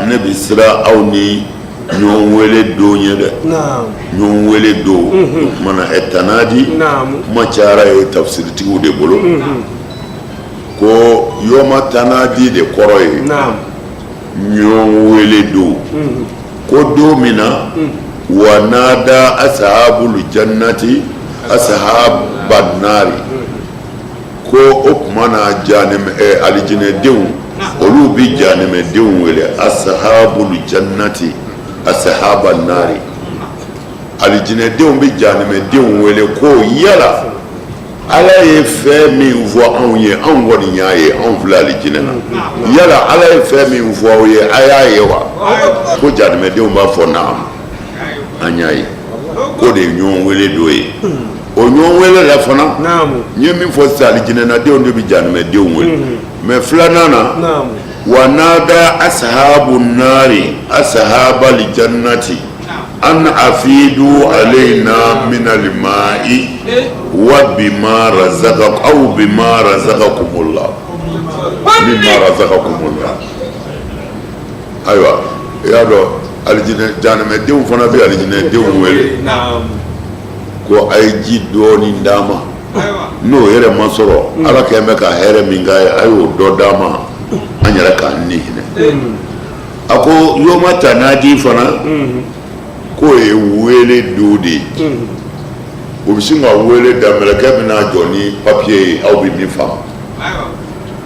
ne bɛ siran aw ni ɲɔgɔn wele don ye dɛ ɲɔgɔn wele don o kumana tanadi kuma cayara ye tafsiritigiw de bolo ko yawma tanadi de kɔrɔ ye ɲɔgɔn wele don ko don min na wa nada ashabul jannati ashaban nari ko o kumana alijinɛdenw olu bi janɛmɛdenw wele ashabul jannati ashaban nari alijinɛdenw bi janɛmɛdenw wele ko yala ala ye fɛn min fɔ anw ye anw kɔni y'a ye anw filɛ alijinɛ na yala ala ye fɛn min fɔ aw ye a y'a ye wa ko janɛmɛdenw b'a fɔ naam an y'a ye ko de ye ɲɔgɔn wele dɔ ye o ɲɔgɔn wele la fana n ye min fɔ sisan alijinɛnadenw de bi janɛmɛdenw wele mais filanan na wa nada ashabu nari ashabal jannati an afidu alayna min al-ma'i wa bima razaqakum bima razaqakumullah aywa ya do janɛmɛdenw fana bɛ alijinɛdenw wele ko a ye ji dɔɔni d'a ma n'o yɛrɛ ma sɔrɔ ala kɛlen bɛ ka hɛrɛ min k'a ye a y'o dɔ d'a ma an yɛrɛ k'an ni hinɛ a ko yawma tanadi fana k'o ye wele don de ye o bɛ sin ka wele da mɛlɛkɛ bɛna jɔ ni papiye ye aw bɛ min faamu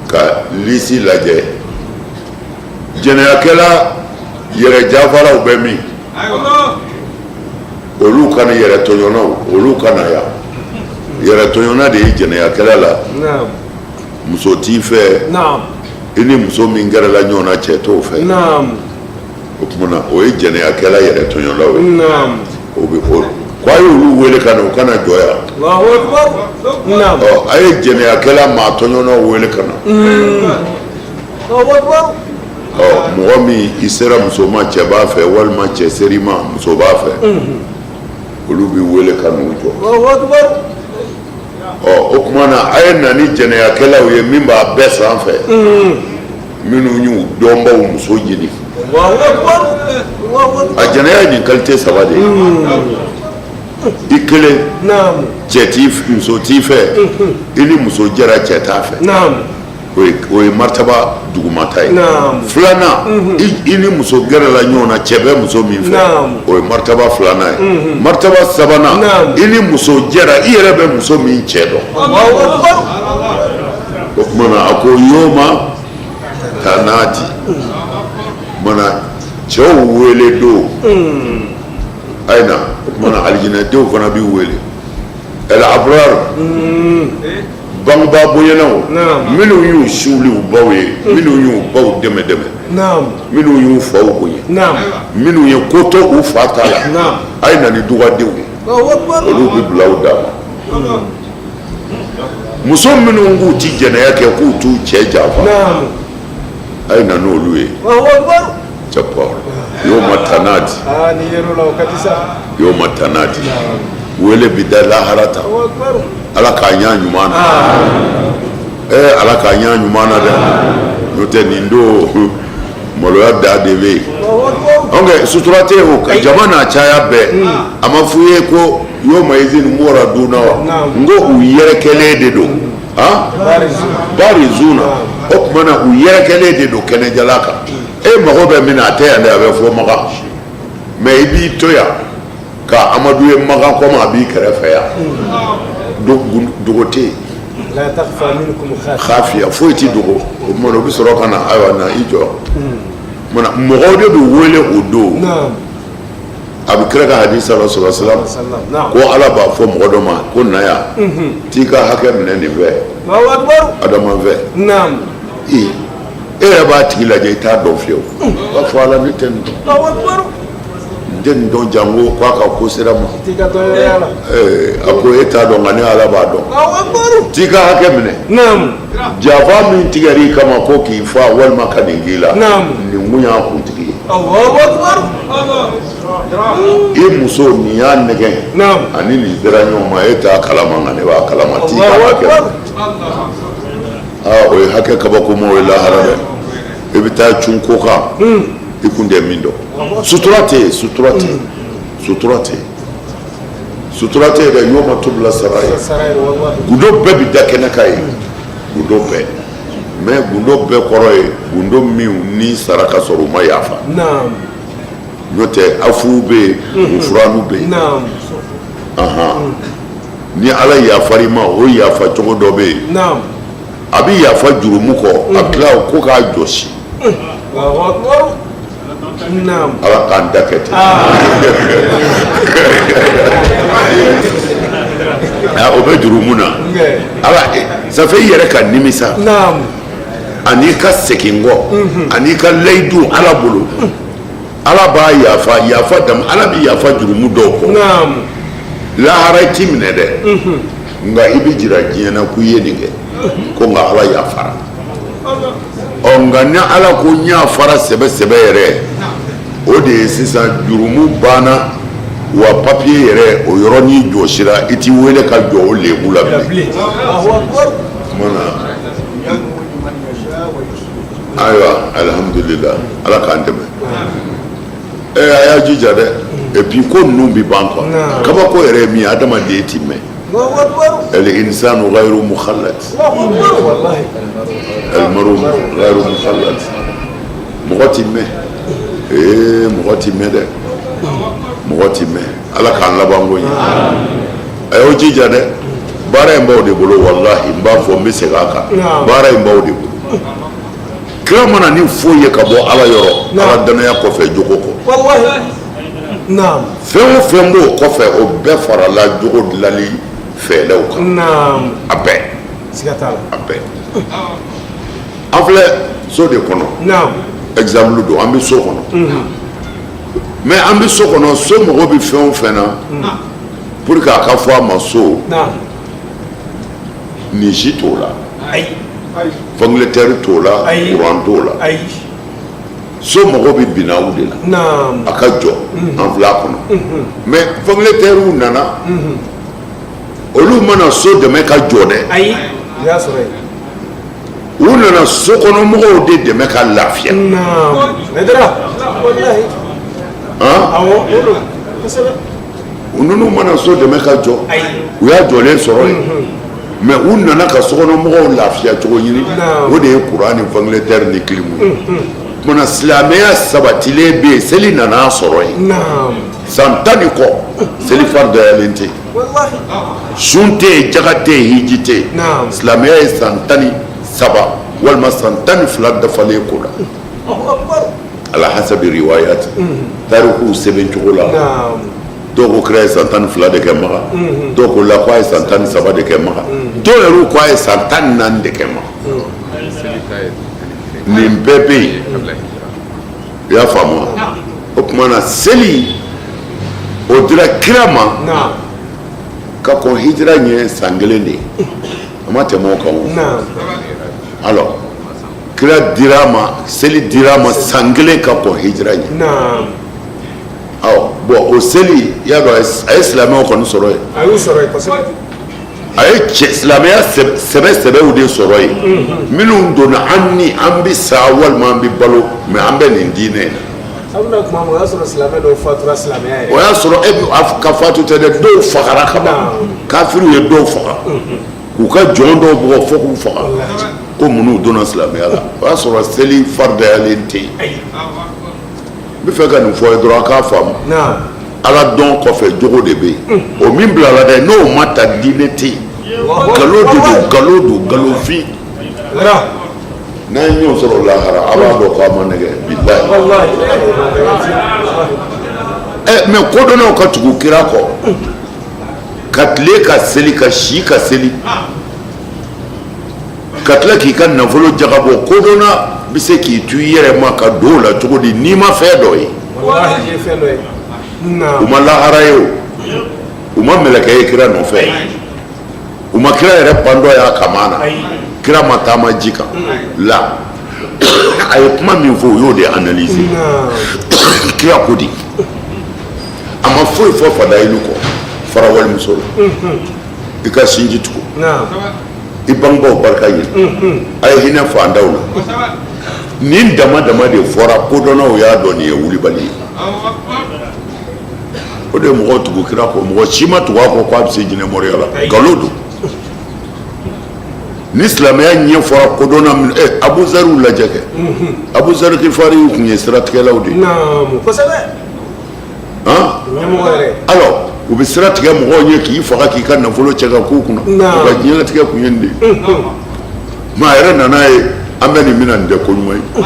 ka lisi lajɛ jɛnɛyakɛla yɛrɛ jafaraw bɛ min olu kana yɛrɛ tɔɲɔnaw olu kana yan yɛrɛ tɔɲɔna de ye jɛnɛyakɛla la muso t'i fɛ i ni muso min gɛrɛla ɲɔgɔn na cɛ t'o fɛ o tumana o ye jɛnɛyakɛla yɛrɛ tɔɲɔlaw ye o bɛ ko a y'olu wele ka na u kana jɔ yan a ye jɛnɛyakɛla maa tɔɲɔlaw wele ka na mɔgɔ min i sera muso ma cɛ b'a fɛ walima cɛ seri ma muso b'a fɛ olu bɛ wele ka n'u jɔ o tuma na a ye na ni jɛnɛyakɛlaw ye min b'a bɛɛ sanfɛ minnu y'u dɔnbaw muso ɲini a jɛnɛya ye nin qualité saba de ye i kelen cɛ t'i muso t'i fɛ i ni muso jɛra cɛ t'a fɛ o ye martaba dugumata ye filanan i ni muso gɛrɛla ɲɔgɔn na cɛ bɛ muso min fɛ o ye martaba filanan ye martaba sabanan i ni muso jɛra i yɛrɛ bɛ muso min cɛ dɔn o tuma na a ko yoma tanati mana cɛw wele don ayi na o tuma na alijinɛdenw fana b'i wele ɛl abrar bangebaa bonyanaw minnu y'u siwli u baw ye minnu y'u baw dɛmɛ minnu y'u faw bonya minnu ye ko to u fa ta la a ye na ni dɔgɔdenw ye olu bɛ bila u d'a ma muso minnu k'u ti jɛnɛya kɛ k'u t'u cɛ janfa a ye na n'olu ye cɛ pɔr yoma tanati yoma tanati wele bi da lahara ta ala k'a ɲa ɲuman na ala k'a ɲa ɲuman na dɛ n'o tɛ nin don maloya da de bɛ yen ok sutura tɛ o jama n'a caya bɛɛ a ma f'u ye ko yoma izini mɔra dunna wa n ko u yɛrɛkɛlen de don bari zuna o tuma na u yɛrɛkɛlen de don kɛnɛjala kan e mago bɛ min na a tɛ yan dɛ a bɛ fɔ makan mɛ i b'i to yan ka amadu ye makan kɔma a b'i kɛrɛfɛ yan dogo tɛ yen khafiya foyi tɛ dogo o tuma na u bɛ sɔrɔ ka na ayiwa na i jɔ mɔgɔw de bɛ wele o don a bɛ kira ka hadisa la sallallahu alaihi wasallam ko ala b'a fɔ mɔgɔ dɔ ma ko na yan t'i ka hakɛ minɛ nin fɛ adama fɛ e yɛrɛ b'a tigi lajɛ i t'a dɔn fiyewu b'a fɔ ala ne tɛ nin dɔn n tɛ nin dɔn jango k'a ka ko sera ma a ko e t'a dɔn nka ne ala b'a dɔn t'i ka hakɛ minɛ janfa min tigɛr'i kama ko k'i fa walima ka nin k'i la nin kun y'a kuntigi ye i muso nin y'a nɛgɛn ani nin sera ɲɔgɔn ma e t'a kalama nka ne b'a kalama t'i ka hakɛ o ye hakɛ kabakoma o ye lahara dɛ i bɛ taa cun ko kan i kun tɛ min dɔn sutura tɛ yen sutura tɛ yen sutura tɛ yen sutura tɛ yen dɛ yoma tobila sara ye gundo bɛɛ bɛ da kɛnɛ kan ye gundo bɛɛ mais gundo bɛɛ kɔrɔ ye gundo min ni sara ka sɔrɔ u ma yafa n'o tɛ afuw bɛ yen furanu bɛ yen ni ala yafar'i ma o yafa cogo dɔ bɛ yen a bɛ yafa jurumu kɔ a tila ko k'a jɔsi ala k'an da kɛ ten o bɛ jurumu na ala ça fait i yɛrɛ ka nimisa ani ka segin kɔ ani ka layidu ala bolo ala b'a yafa dama ala bɛ yafa jurumu dɔw kɔ lahara i t'i minɛ dɛ nka i bɛ jira diɲɛ na k'i ye nin kɛ ko nka ala yafara nka ni ala ko n y'a fara sɛbɛ yɛrɛ o de ye sisan jurumu banna wa papiye yɛrɛ o yɔrɔnin jɔsira i t'i wele ka jɔ o lebu la bilen ayiwa alhamdulillah ala k'an dɛmɛ a y'a jija dɛ et puis ko ninnu bɛ ban quoi kabako yɛrɛ ye min ye adamaden t'i mɛn الإنسان غير مخلد المرء غير مخلد مغتمة ده مغتمة على كان لبانغوني أيوة جيجا ده بارا يمباو دي بلو والله يمباو فومي سيغاكا بارا يمباو دي بلو كلامنا نفوي كبو على يورو على الدنيا كوفي جوكوكو والله نعم فيمو كوفي وبفر على جوكو دلالي fɛɛlɛw kan a bɛɛ a bɛɛ an filɛ so de kɔnɔ exemple don an bɛ so kɔnɔ mais an bɛ so kɔnɔ so mɔgɔ bɛ fɛn o fɛn na pour que a ka fɔ a ma so ni si t'o la ventilateur t'o la courant t'o la so mɔgɔ bɛ binaw de la a ka jɔ an fila kɔnɔ mais ventilateur nana olu mana so dɛmɛ ka jɔ dɛ u nana so kɔnɔ mɔgɔw de dɛmɛ ka lafiya u ninnu mana so dɛmɛ ka jɔ u y'a jɔlen sɔrɔ yen mais u nana ka so kɔnɔ mɔgɔw lafiya cogo ɲini o de ye courant ni ventilateur ni clim mana silamɛya sabatilen bɛ yen seli nana sɔrɔ yen san 10 ni kɔ seli faridayalen tɛ sun tɛ yen jaga tɛ yen hiji tɛ yen silamɛya ye san 13 walima san 12 dafalen ko la ala hasabi riwayat tarikuw sɛbɛn cogo la dɔw ko kira ye san 12 de kɛ Maka dɔw ko la ko a ye san 13 de kɛ Maka dɔw yɛrɛ ko a ye san 14 de kɛ Maka nin bɛɛ bɛ yen i y'a faamu o tuma na seli o dira kira ma ka kɔn hijira ɲɛ san 1 de a ma tɛmɛ o kan o alors kira dira ma seli dira ma san 1 ka kɔn hijira ɲɛ awɔ bon o seli i y'a dɔn a ye silamɛw kɔni sɔrɔ yen a y'u sɔrɔ yen kosɛbɛ a ye silamɛya sɛbɛw de sɔrɔ yen minnu donna an ni an bɛ sa walima an bɛ balo mais an bɛ nin diinɛ in na Abuna kuma o y'a sɔrɔ silamɛ dɔw fatura silamɛya yɛrɛ o y'a sɔrɔ e bɛ ka fatu tɛ dɛ dɔw fagara ka ban kafiriw ye dɔw faga k'u ka jɔn dɔw bugɔ fo k'u faga ko minnu donna silamɛya la o y'a sɔrɔ seli faridayalen tɛ yen n bɛ fɛ ka nin fɔ ye dɔrɔn a k'a faamu ala dɔn kɔfɛ jogo de bɛ yen o min bilala dɛ n'o ma ta diinɛ tɛ yen nkalon de don nkalon don nkalonfin n'an ye ɲɔgɔn sɔrɔ lahara a b'a dɔn k'a ma nɛgɛ bilahi mais kodɔnnaw ka tugu kira kɔ ka tile ka seli ka si ka seli ka tila k'i ka nafolo jagabɔ kodɔnna bɛ se k'i to i yɛrɛ ma ka don o la cogo di n'i ma fɛn dɔ ye u ma lahara ye o u ma mɛlɛkɛ ye kira nɔfɛ u ma kira yɛrɛ bandɔ y'a kama na kira ma taama ji kan la a ye kuma min fɔ o y'o de analyser kira ko di a ma foyi fɔ fadayilu kɔ fara walimuso la i ka sinji tugu i bangebaaw barika ɲini a ye hinɛ fandaw la nin dama dama de fɔra kodɔnnaw y'a dɔn nin ye wulibali ye o de ye mɔgɔw tugu kira kɔ mɔgɔ si ma tugu a kɔ k'a bɛ se jinɛmɔrɔya la nkalon don ni silamɛya ɲɛ fɔra kodɔnna min abuzariw lajɛ kɛ abuzari kifari tun ye siratigɛlaw de alors u bɛ sira tigɛ mɔgɔw ɲɛ k'i faga k'i ka nafolo cɛ ka k'u kunna u ka diɲɛlatigɛ kun ye nin de ye maa yɛrɛ nana ye an bɛ nin mina nin tɛ ko ɲuman ye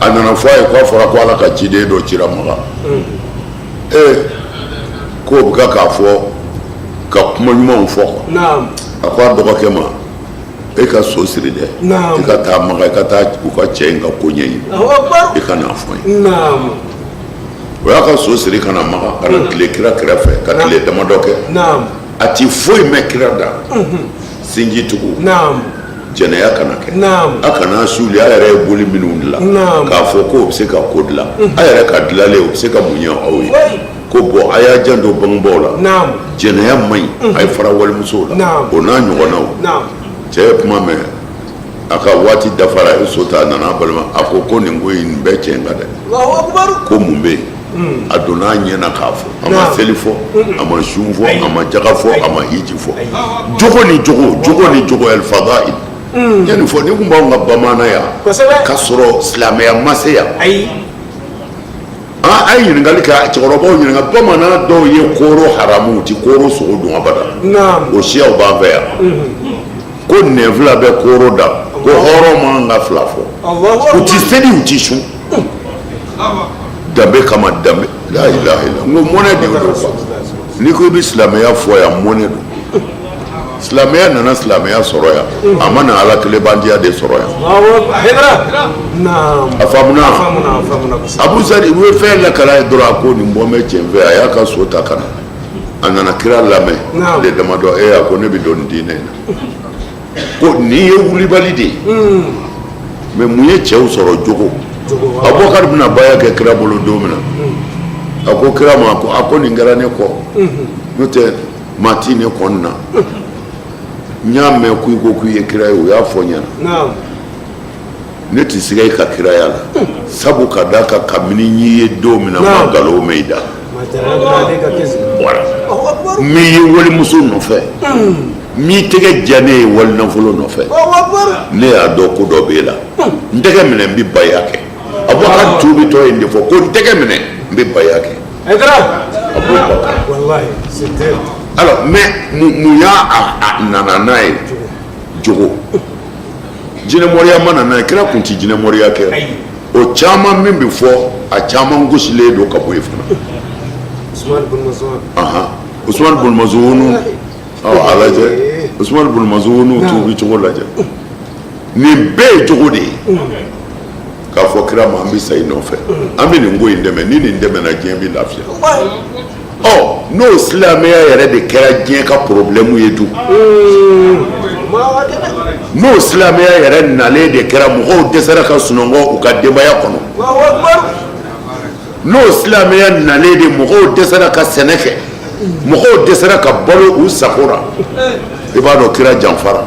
a nana fɔ a ye k'a fɔra ko ala ka ciden dɔ cira Maka k'o bɛ k'a fɔ ka kuma ɲumanw fɔ a ko a dɔgɔkɛ ma e ka so siri dɛ i ka taa Maka i ka taa u ka cɛ in ka ko ɲɛɲini i ka n'a fɔ n ye o y'a ka so siri ka na Maka ka na tile kira kɛrɛfɛ ka tile damadɔ kɛ a ti foyi mɛn kira da sinji tugu jɛnɛya kana kɛ a kana suuli a yɛrɛ ye boli minnu dilan k'a fɔ ko o bɛ se ka ko dilan a yɛrɛ ka dilanlen o bɛ se ka mun ɲɛ aw ye ko bɔn a y'a janto bangebaaw la jɛnɛya man ɲi a ye fara walimusow la o n'a ɲɔgɔnnaw cɛ ye kuma mɛn a ka waati dafara a ye so ta a nana a balima a ko nin ko in nin bɛɛ cɛ in ka dɛ ko mun bɛ yen a donna a ɲɛna k'a fɔ a ma seli fɔ a ma sun fɔ a ma jaga fɔ a ma hiji fɔ jogo ni jogo alfadail yanni fɔ ni kun b'anw ka bamanan yan k'a sɔrɔ silamɛya ma se yan a ye ɲininkali kɛ cɛkɔrɔbaw ɲininka bamanan dɔw ye kooro haramu u ti kooro sogo dun abada o siyaw b'an fɛ yan ko nɛnfila bɛ kooro da ko hɔrɔn man ka fila fɔ u ti seli u ti sun danbe kama danbe la ilaha illa n ko mɔnɛ de y'o don n'i ko i bɛ silamɛya fɔ yan mɔnɛ don silamɛya nana silamɛya sɔrɔ yan a ma na ala tilebandiya de sɔrɔ yan a faamuna Abu Zar u ye fɛn lakala ye dɔrɔn a ko nin bɔ mɛ cɛn fɛ a y'a ka so ta ka na a nana kira lamɛn tile damadɔ a ko ne bɛ don nin diinɛ in na ko nin ye wulibali de ye mɛ mun ye cɛw sɔrɔ jogo Abubakar bɛna baya kɛ kira bolo don min na a ko kira ma a ko nin kɛra ne kɔ n'o tɛ maa ti ne kɔ nin na n y'a mɛn k'i ko k'i ye kira ye o y'a fɔ n ɲɛna ne tɛ siga i ka kiraya la sabu ka d'a kan kabini n y'i ye don min na n ma nkalon mɛn i da min ye walimuso nɔfɛ min tɛgɛ ja ne ye wali nafolo nɔfɛ ne y'a dɔn ko dɔ b'e la n tɛgɛ minɛ n bɛ baya kɛ Abubakar tuubitɔ ye nin de fɔ ko n tɛgɛ minɛ n bɛ baya kɛ alors mais mun y'a nana n'a ye jogo jinɛmɔriya ma na n'a ye kira tun tɛ jinɛmɔriya kɛ o caman min bɛ fɔ a caman gosilen don ka bɔ yen fana Usman bun Maz'un a lajɛ Usman bun Maz'un tuubi cogo lajɛ nin bɛɛ ye jogo de ye k'a fɔ kira ma an bɛ sa i nɔfɛ an bɛ nin ko in dɛmɛ ni nin dɛmɛna diɲɛ bɛ lafiya n'o silamɛya yɛrɛ de kɛra diɲɛ ka problème ye dun n'o silamɛya yɛrɛ nalen de kɛra mɔgɔw dɛsɛra ka sunɔgɔ u ka denbaya kɔnɔ n'o silamɛya nalen de mɔgɔw dɛsɛra ka sɛnɛ kɛ mɔgɔw dɛsɛra ka balo u sago la i b'a dɔn kira janfara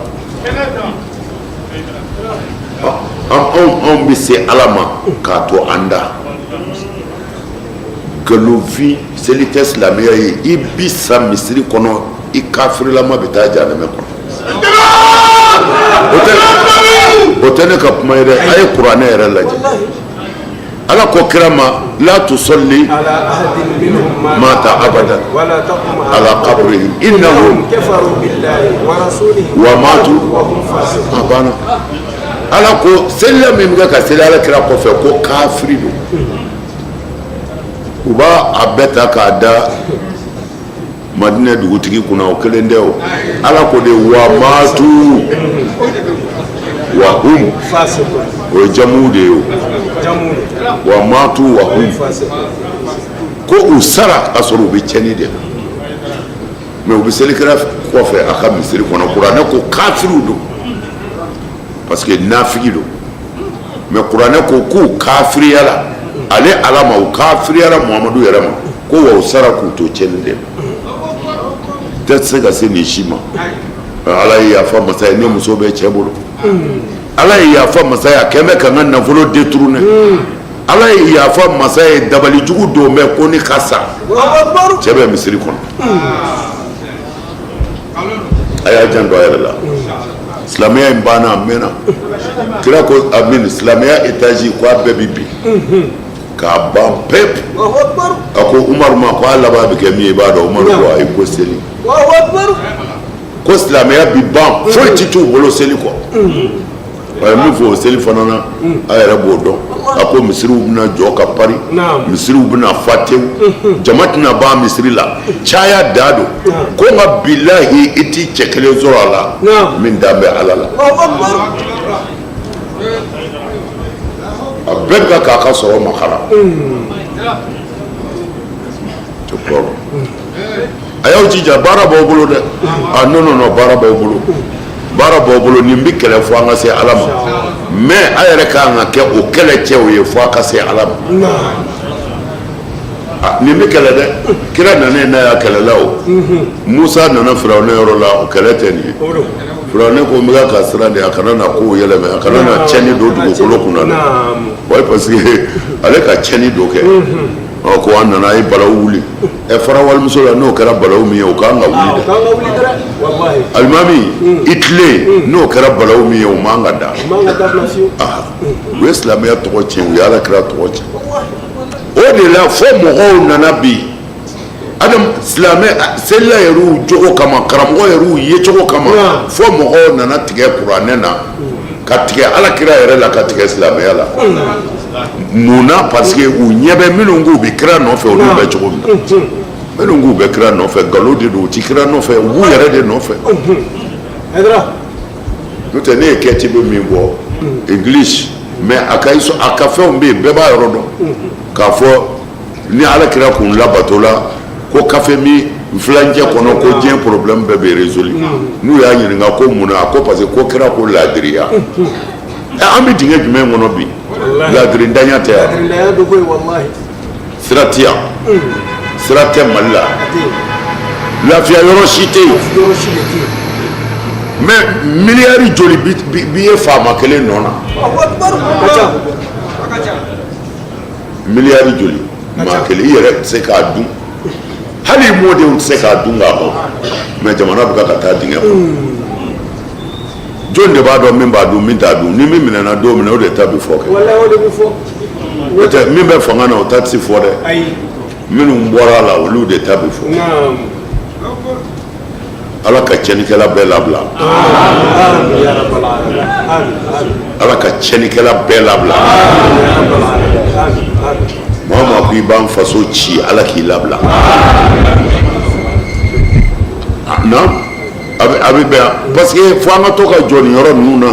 anw bɛ se Ala ma k'a to an da galonfin seli tɛ silamɛya ye i bi sa misiri kɔnɔ i kafirilama bɛ taa jahanɛmɛ kɔnɔ o tɛ ne ka kuma ye dɛ a ye kuranɛ yɛrɛ lajɛ Ala ko kira ma la tusalli mata abadan ala qabrihim innahum wa matu abana Ala ko seli min bɛ ka seli Ala kira kɔfɛ ko kafiri don u b'a a bɛɛ ta k'a da Madinɛ dugutigi kunna o kelen tɛ o Ala ko de wa matu wa hum o ye jamu de ye o wa matu wa hum ko u sara a sɔrɔ u bɛ tiɲɛni de la mais u bɛ seli kira kɔfɛ a ka misiri kɔnɔ kuranɛ ko kafiriw don parce que nafigi don mais kuranɛ ko k'u kafiriya la ale Ala ma u kafiriyara Muhamadu yɛrɛ ma ko wa u sara k'u to tiɲɛni de la tɛ se ka se nin si ma Ala ye yafa masa ye ne muso bɛ cɛ bolo Ala ye yafa masa ye a kɛn bɛ ka n ka nafolo détourné Ala ye yafa masa ye dabali jugu don bɛ ko ne ka sa cɛ bɛ misiri kɔnɔ a y'a janto a yɛrɛ la silamɛya in banna a mɛnna kira ko amin silamɛya étage ko a bɛɛ bi bin k'a ban pepu a ko Umaru ma ko a laban bɛ kɛ min ye i b'a dɔn Umaru ko ayi ko seli ko silamɛya bi ban foyi tɛ t'u bolo seli kɔ a ye min fɔ o seli fana na a yɛrɛ b'o dɔn a ko misiriw bɛna jɔ ka pari misiriw bɛna fa tewu jama tɛna ban misiri la caya da don ko nka bilahi i t'i cɛ kelen sɔrɔ a la min dan bɛ Ala la a bɛɛ bɛ k'a ka sɔrɔ makara a y'aw jija baara b'aw bolo dɛ non baara b'aw bolo nin bɛ kɛlɛ fo an ka se Ala ma mais a yɛrɛ kan ka kɛ o kɛlɛcɛw ye fo a ka se Ala ma nin bɛ kɛlɛ dɛ kira nana n'a y'a kɛlɛla o Musa nana Firawuna yɔrɔ la o kɛlɛ tɛ nin ye Firawuna ko n bɛ ka siran de a kana na kow yɛlɛmɛ a kana na tiɲɛni don dugukolo kunna dɛ ouais parce que ale ka tiɲɛni dɔ kɛ ko an nana a ye balawu wuli fara walimuso la n'o kɛra balawu min ye o kan ka wuli dɛ alimami Hitler n'o kɛra balawu min ye o man ka da u ye silamɛya tɔgɔ tiɲɛ u ye Alakira tɔgɔ tiɲɛ o de la fo mɔgɔw nana bi adam silamɛ selila yɛrɛ jogo kama karamɔgɔ yɛrɛ ye cogo kama fo mɔgɔw nana tigɛ kuranɛ na ka tigɛ Alakira yɛrɛ la ka tigɛ silamɛya la munna parce que u ɲɛ bɛ minnu k'u bɛ kira nɔfɛ olu bɛ cogo min na minnu k'u bɛ kira nɔfɛ nkalon de don u ti kira nɔfɛ u b'u yɛrɛ de nɔfɛ n'o tɛ ne ye kɛti bɛ min bɔ English mais a ka fɛnw bɛ yen bɛɛ b'a yɔrɔ dɔn k'a fɔ ni ala kira kun labato la ko kafe min filancɛ kɔnɔ ko diɲɛ problème bɛɛ bɛ résolu n'u y'a ɲininka ko mun na a ko parce que ko kira ko laadiriya an bɛ dingɛ jumɛn kɔnɔ bi laadiridanya tɛ yan sira tɛ yan sira tɛ Mali la lafiya yɔrɔ si tɛ yen mais miliyari joli bi ye faama kelen nɔ na miliyari joli maa kelen i yɛrɛ tɛ se k'a dun hali mɔdenw tɛ se k'a dun k'a ban mais jamana bɛ ka taa dingɛ kɔnɔ jɔn de b'a dɔn min b'a dun min t'a dun ni min minɛna don min na o de ta bɛ fɔ kɛ n'o tɛ min bɛ fanga na o ta tɛ se fɔ dɛ minnu bɔra a la olu de ta bɛ fɔ ala ka cɛnikɛla bɛɛ labila ala ka cɛnikɛla bɛɛ labila maa maa ko i b'an faso ci ala k'i labila a bɛ bɛn parce que fo an ka to ka jɔ nin yɔrɔ ninnu na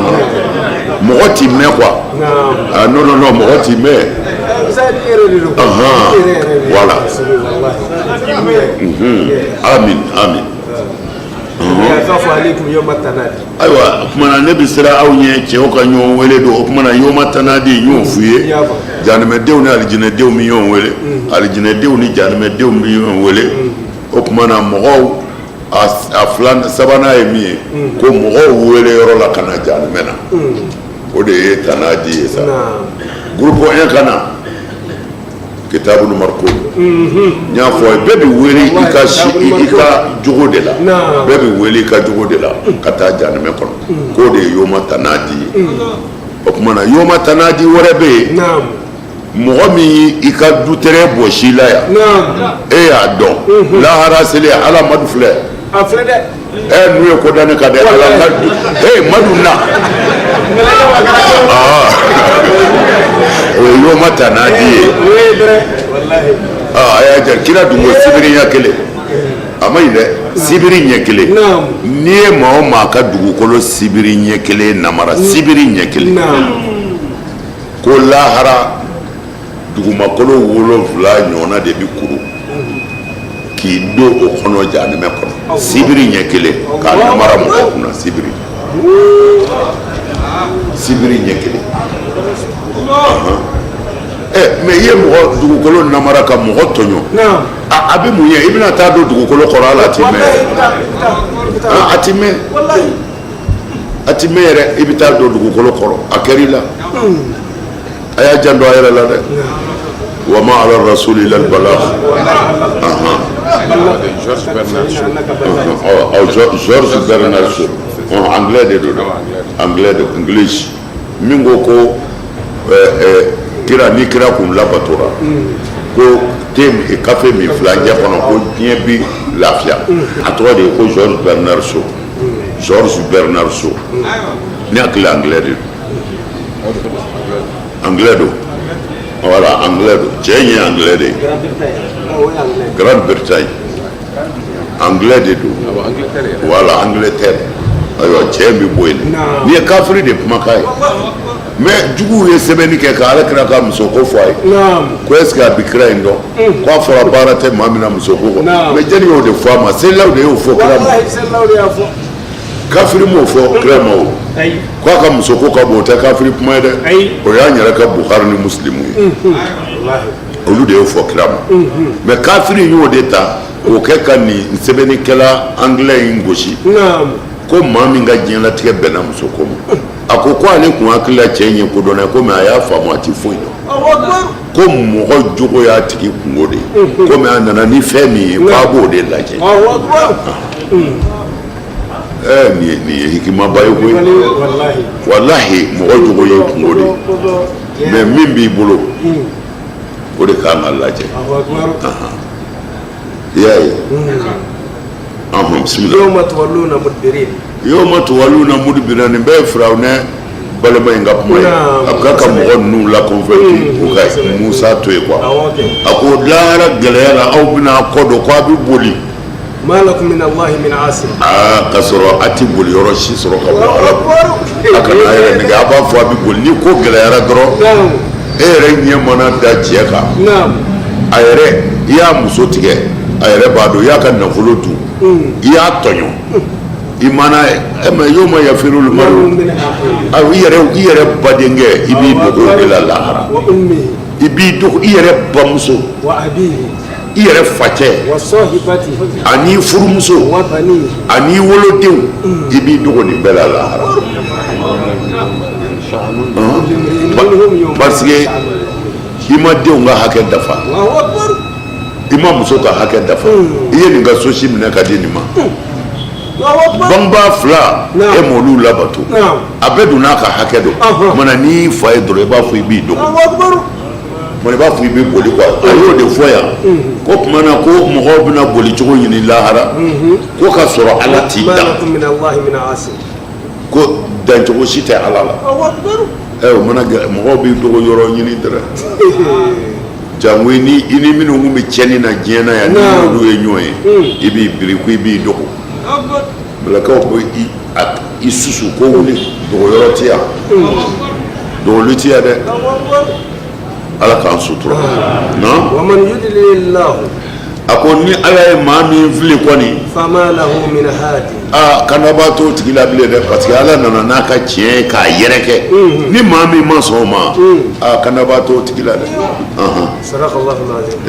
mɔgɔ t'i mɛn quoi non mɔgɔ t'i mɛn voilà amin ayiwa o kumana ne bɛ siran aw ɲɛ cɛw ka ɲɔgɔn wele don o kumana yoma tanadi n y'o f'u ye janɛmɛdenw ni alijinɛdenw bɛ ɲɔgɔn wele alijinɛdenw ni janɛmɛdenw bɛ ɲɔgɔn wele o kumana mɔgɔw a sabanan ye min ye ko mɔgɔw wele yɔrɔ la ka na janɛmɛ na o de ye tanadi ye sa groupe 1 ka na kitabu numar ko n y'a fɔ bɛɛ bɛ wele i ka jogo de la bɛɛ bɛ wele i ka jogo de la ka taa janɛmɛ kɔnɔ k'o de ye yoma tanadi ye o kumana yoma tanadi wɛrɛ bɛ yen mɔgɔ min i ka dutɛrɛ bɔsi la yan e y'a dɔn lahara seli ala madu filɛ n'u ye ko da ne ka dɛ ala madu na o ye yoma tanadi ye a y'a jɛ kira dun ko sibiri ɲɛ kelen a ma ɲi dɛ sibiri ɲɛ kelen n'i ye maa o maa ka dugukolo sibiri ɲɛ kelen namara sibiri ɲɛ kelen ko lahara dugumakolo 7 ɲɔgɔnna de bi kuru k'i don o kɔnɔ janɛmɛ kɔnɔ sibiri ɲɛ kelen k'a namara mɔgɔ kunna sibiri ɲɛ kelen mais i ye mɔgɔ dugukolo namara ka mɔgɔ tɔɲɔ a bɛ mun ye i bɛna taa don dugukolo kɔrɔ ala a ti mɛn a ti mɛn yɛrɛ i bɛ taa don dugukolo kɔrɔ a kɛr'i la a y'a janto a yɛrɛ la dɛ wa ma ala rasuli illa al balagh George Bernard Shaw anglais de don anglais de English min ko kira ni kira kun labatora ko kafe min filancɛ kɔnɔ ko diɲɛ bi lafiya a tɔgɔ de ye ko George Bernard Shaw ni hakili anglais de anglais do voilà anglais do cɛ in ye anglais de ye Grande-Bretagne anglais de do voilà Angleterre ayiwa cɛ bɛ bɔ yen n'i ye kafiri de kumakan ye mais juguw ye sɛbɛnni kɛ ka ala kira ka muso ko fɔ a ye ko est ce que a bɛ kira in dɔn k'a fɔra baara tɛ maa min na muso ko kɔ mais jɛni y'o de fɔ a ma selilaw de y'o fɔ kira ma kafiri m'o fɔ kira ma o k'a ka muso ko ka bon o tɛ kafiri kuma ye dɛ o y'an yɛrɛ ka Bukhari ni Muslimu ye olu de y'o fɔ kira ma mais kafiri y'o de ta k'o kɛ ka nin sɛbɛnnikɛla anglais in gosi ko maa min ka diɲɛlatigɛ bɛnna muso ko ma a ko ale kun hakili la cɛ in ye ko dɔnna ko mais a y'a faamu a ti foyi dɔn ko mɔgɔ jogo y'a tigi kungo de ye ko mais a nana ni fɛn min ye k'a b'o de lajɛ nin ye hikimaba ye koyi walahi mɔgɔ jogo ye kungo de ye mais min b'i bolo o de kan ka lajɛ i y'a ye bisimila yawma tuwalluna mudbirin nin bɛɛ ye firawunɛ balima in ka kuma ye a ka ka mɔgɔ ninnu la convaincre u ka Musa to ye quoi a ko lahara gɛlɛya la aw bɛna kɔ dɔn ko a bɛ boli ما لكم من الله من عاصم ka sɔrɔ a ti boli yɔrɔ si sɔrɔ ka bɔ Ala ko a kana a yɛrɛ nɛgɛ a b'a fɔ a bɛ boli ni ko gɛlɛyara dɔrɔn e yɛrɛ ɲɛ mana da cɛ kan a yɛrɛ i y'a muso tigɛ a yɛrɛ b'a dɔn i y'a ka nafolo dun i y'a tɔɲɔ i mana y'o ma yafiru olu ma i yɛrɛ badenkɛ i b'i dogo de la lahara i b'i dogo i yɛrɛ bamuso i yɛrɛ facɛ ani furumuso ani wolodenw i b'i dogo nin bɛɛ la lahara parce que i ma denw ka hakɛ dafa i ma muso ka hakɛ dafa i ye nin ka so si minɛ ka di nin ma bangebaa fila e m'olu labato a bɛɛ dun n'a ka hakɛ dɔn mana n'i fa ye dɔrɔn i b'a fɔ i b'i dogo i b'a fɔ i bɛ boli quoi a y'o de fɔ yan ko tuma na ko mɔgɔw bɛna boli cogo ɲini lahara ko ka sɔrɔ Ala t'i dan ko dancogo si tɛ Ala la o mana mɔgɔw b'i dogo yɔrɔ ɲini dɔrɔn jango i ni minnu kun bɛ tiɲɛni na diɲɛ na yan ni olu ye ɲɔgɔn ye i b'i biri ko i b'i dogo mɛlɛkɛw ko i susu ko wuli dogo yɔrɔ ti yan dogoli ti yan dɛ Ala k'an sutura ومن يضلل الله a ko ni Ala ye maa min fili kɔni فما له من هادي kanaba t'o tigi la bilen dɛ parce que Ala nana n'a ka tiɲɛ k'a yɛrɛkɛ ni maa min ma sɔn o ma kanaba t'o tigi la dɛ صدق الله العظيم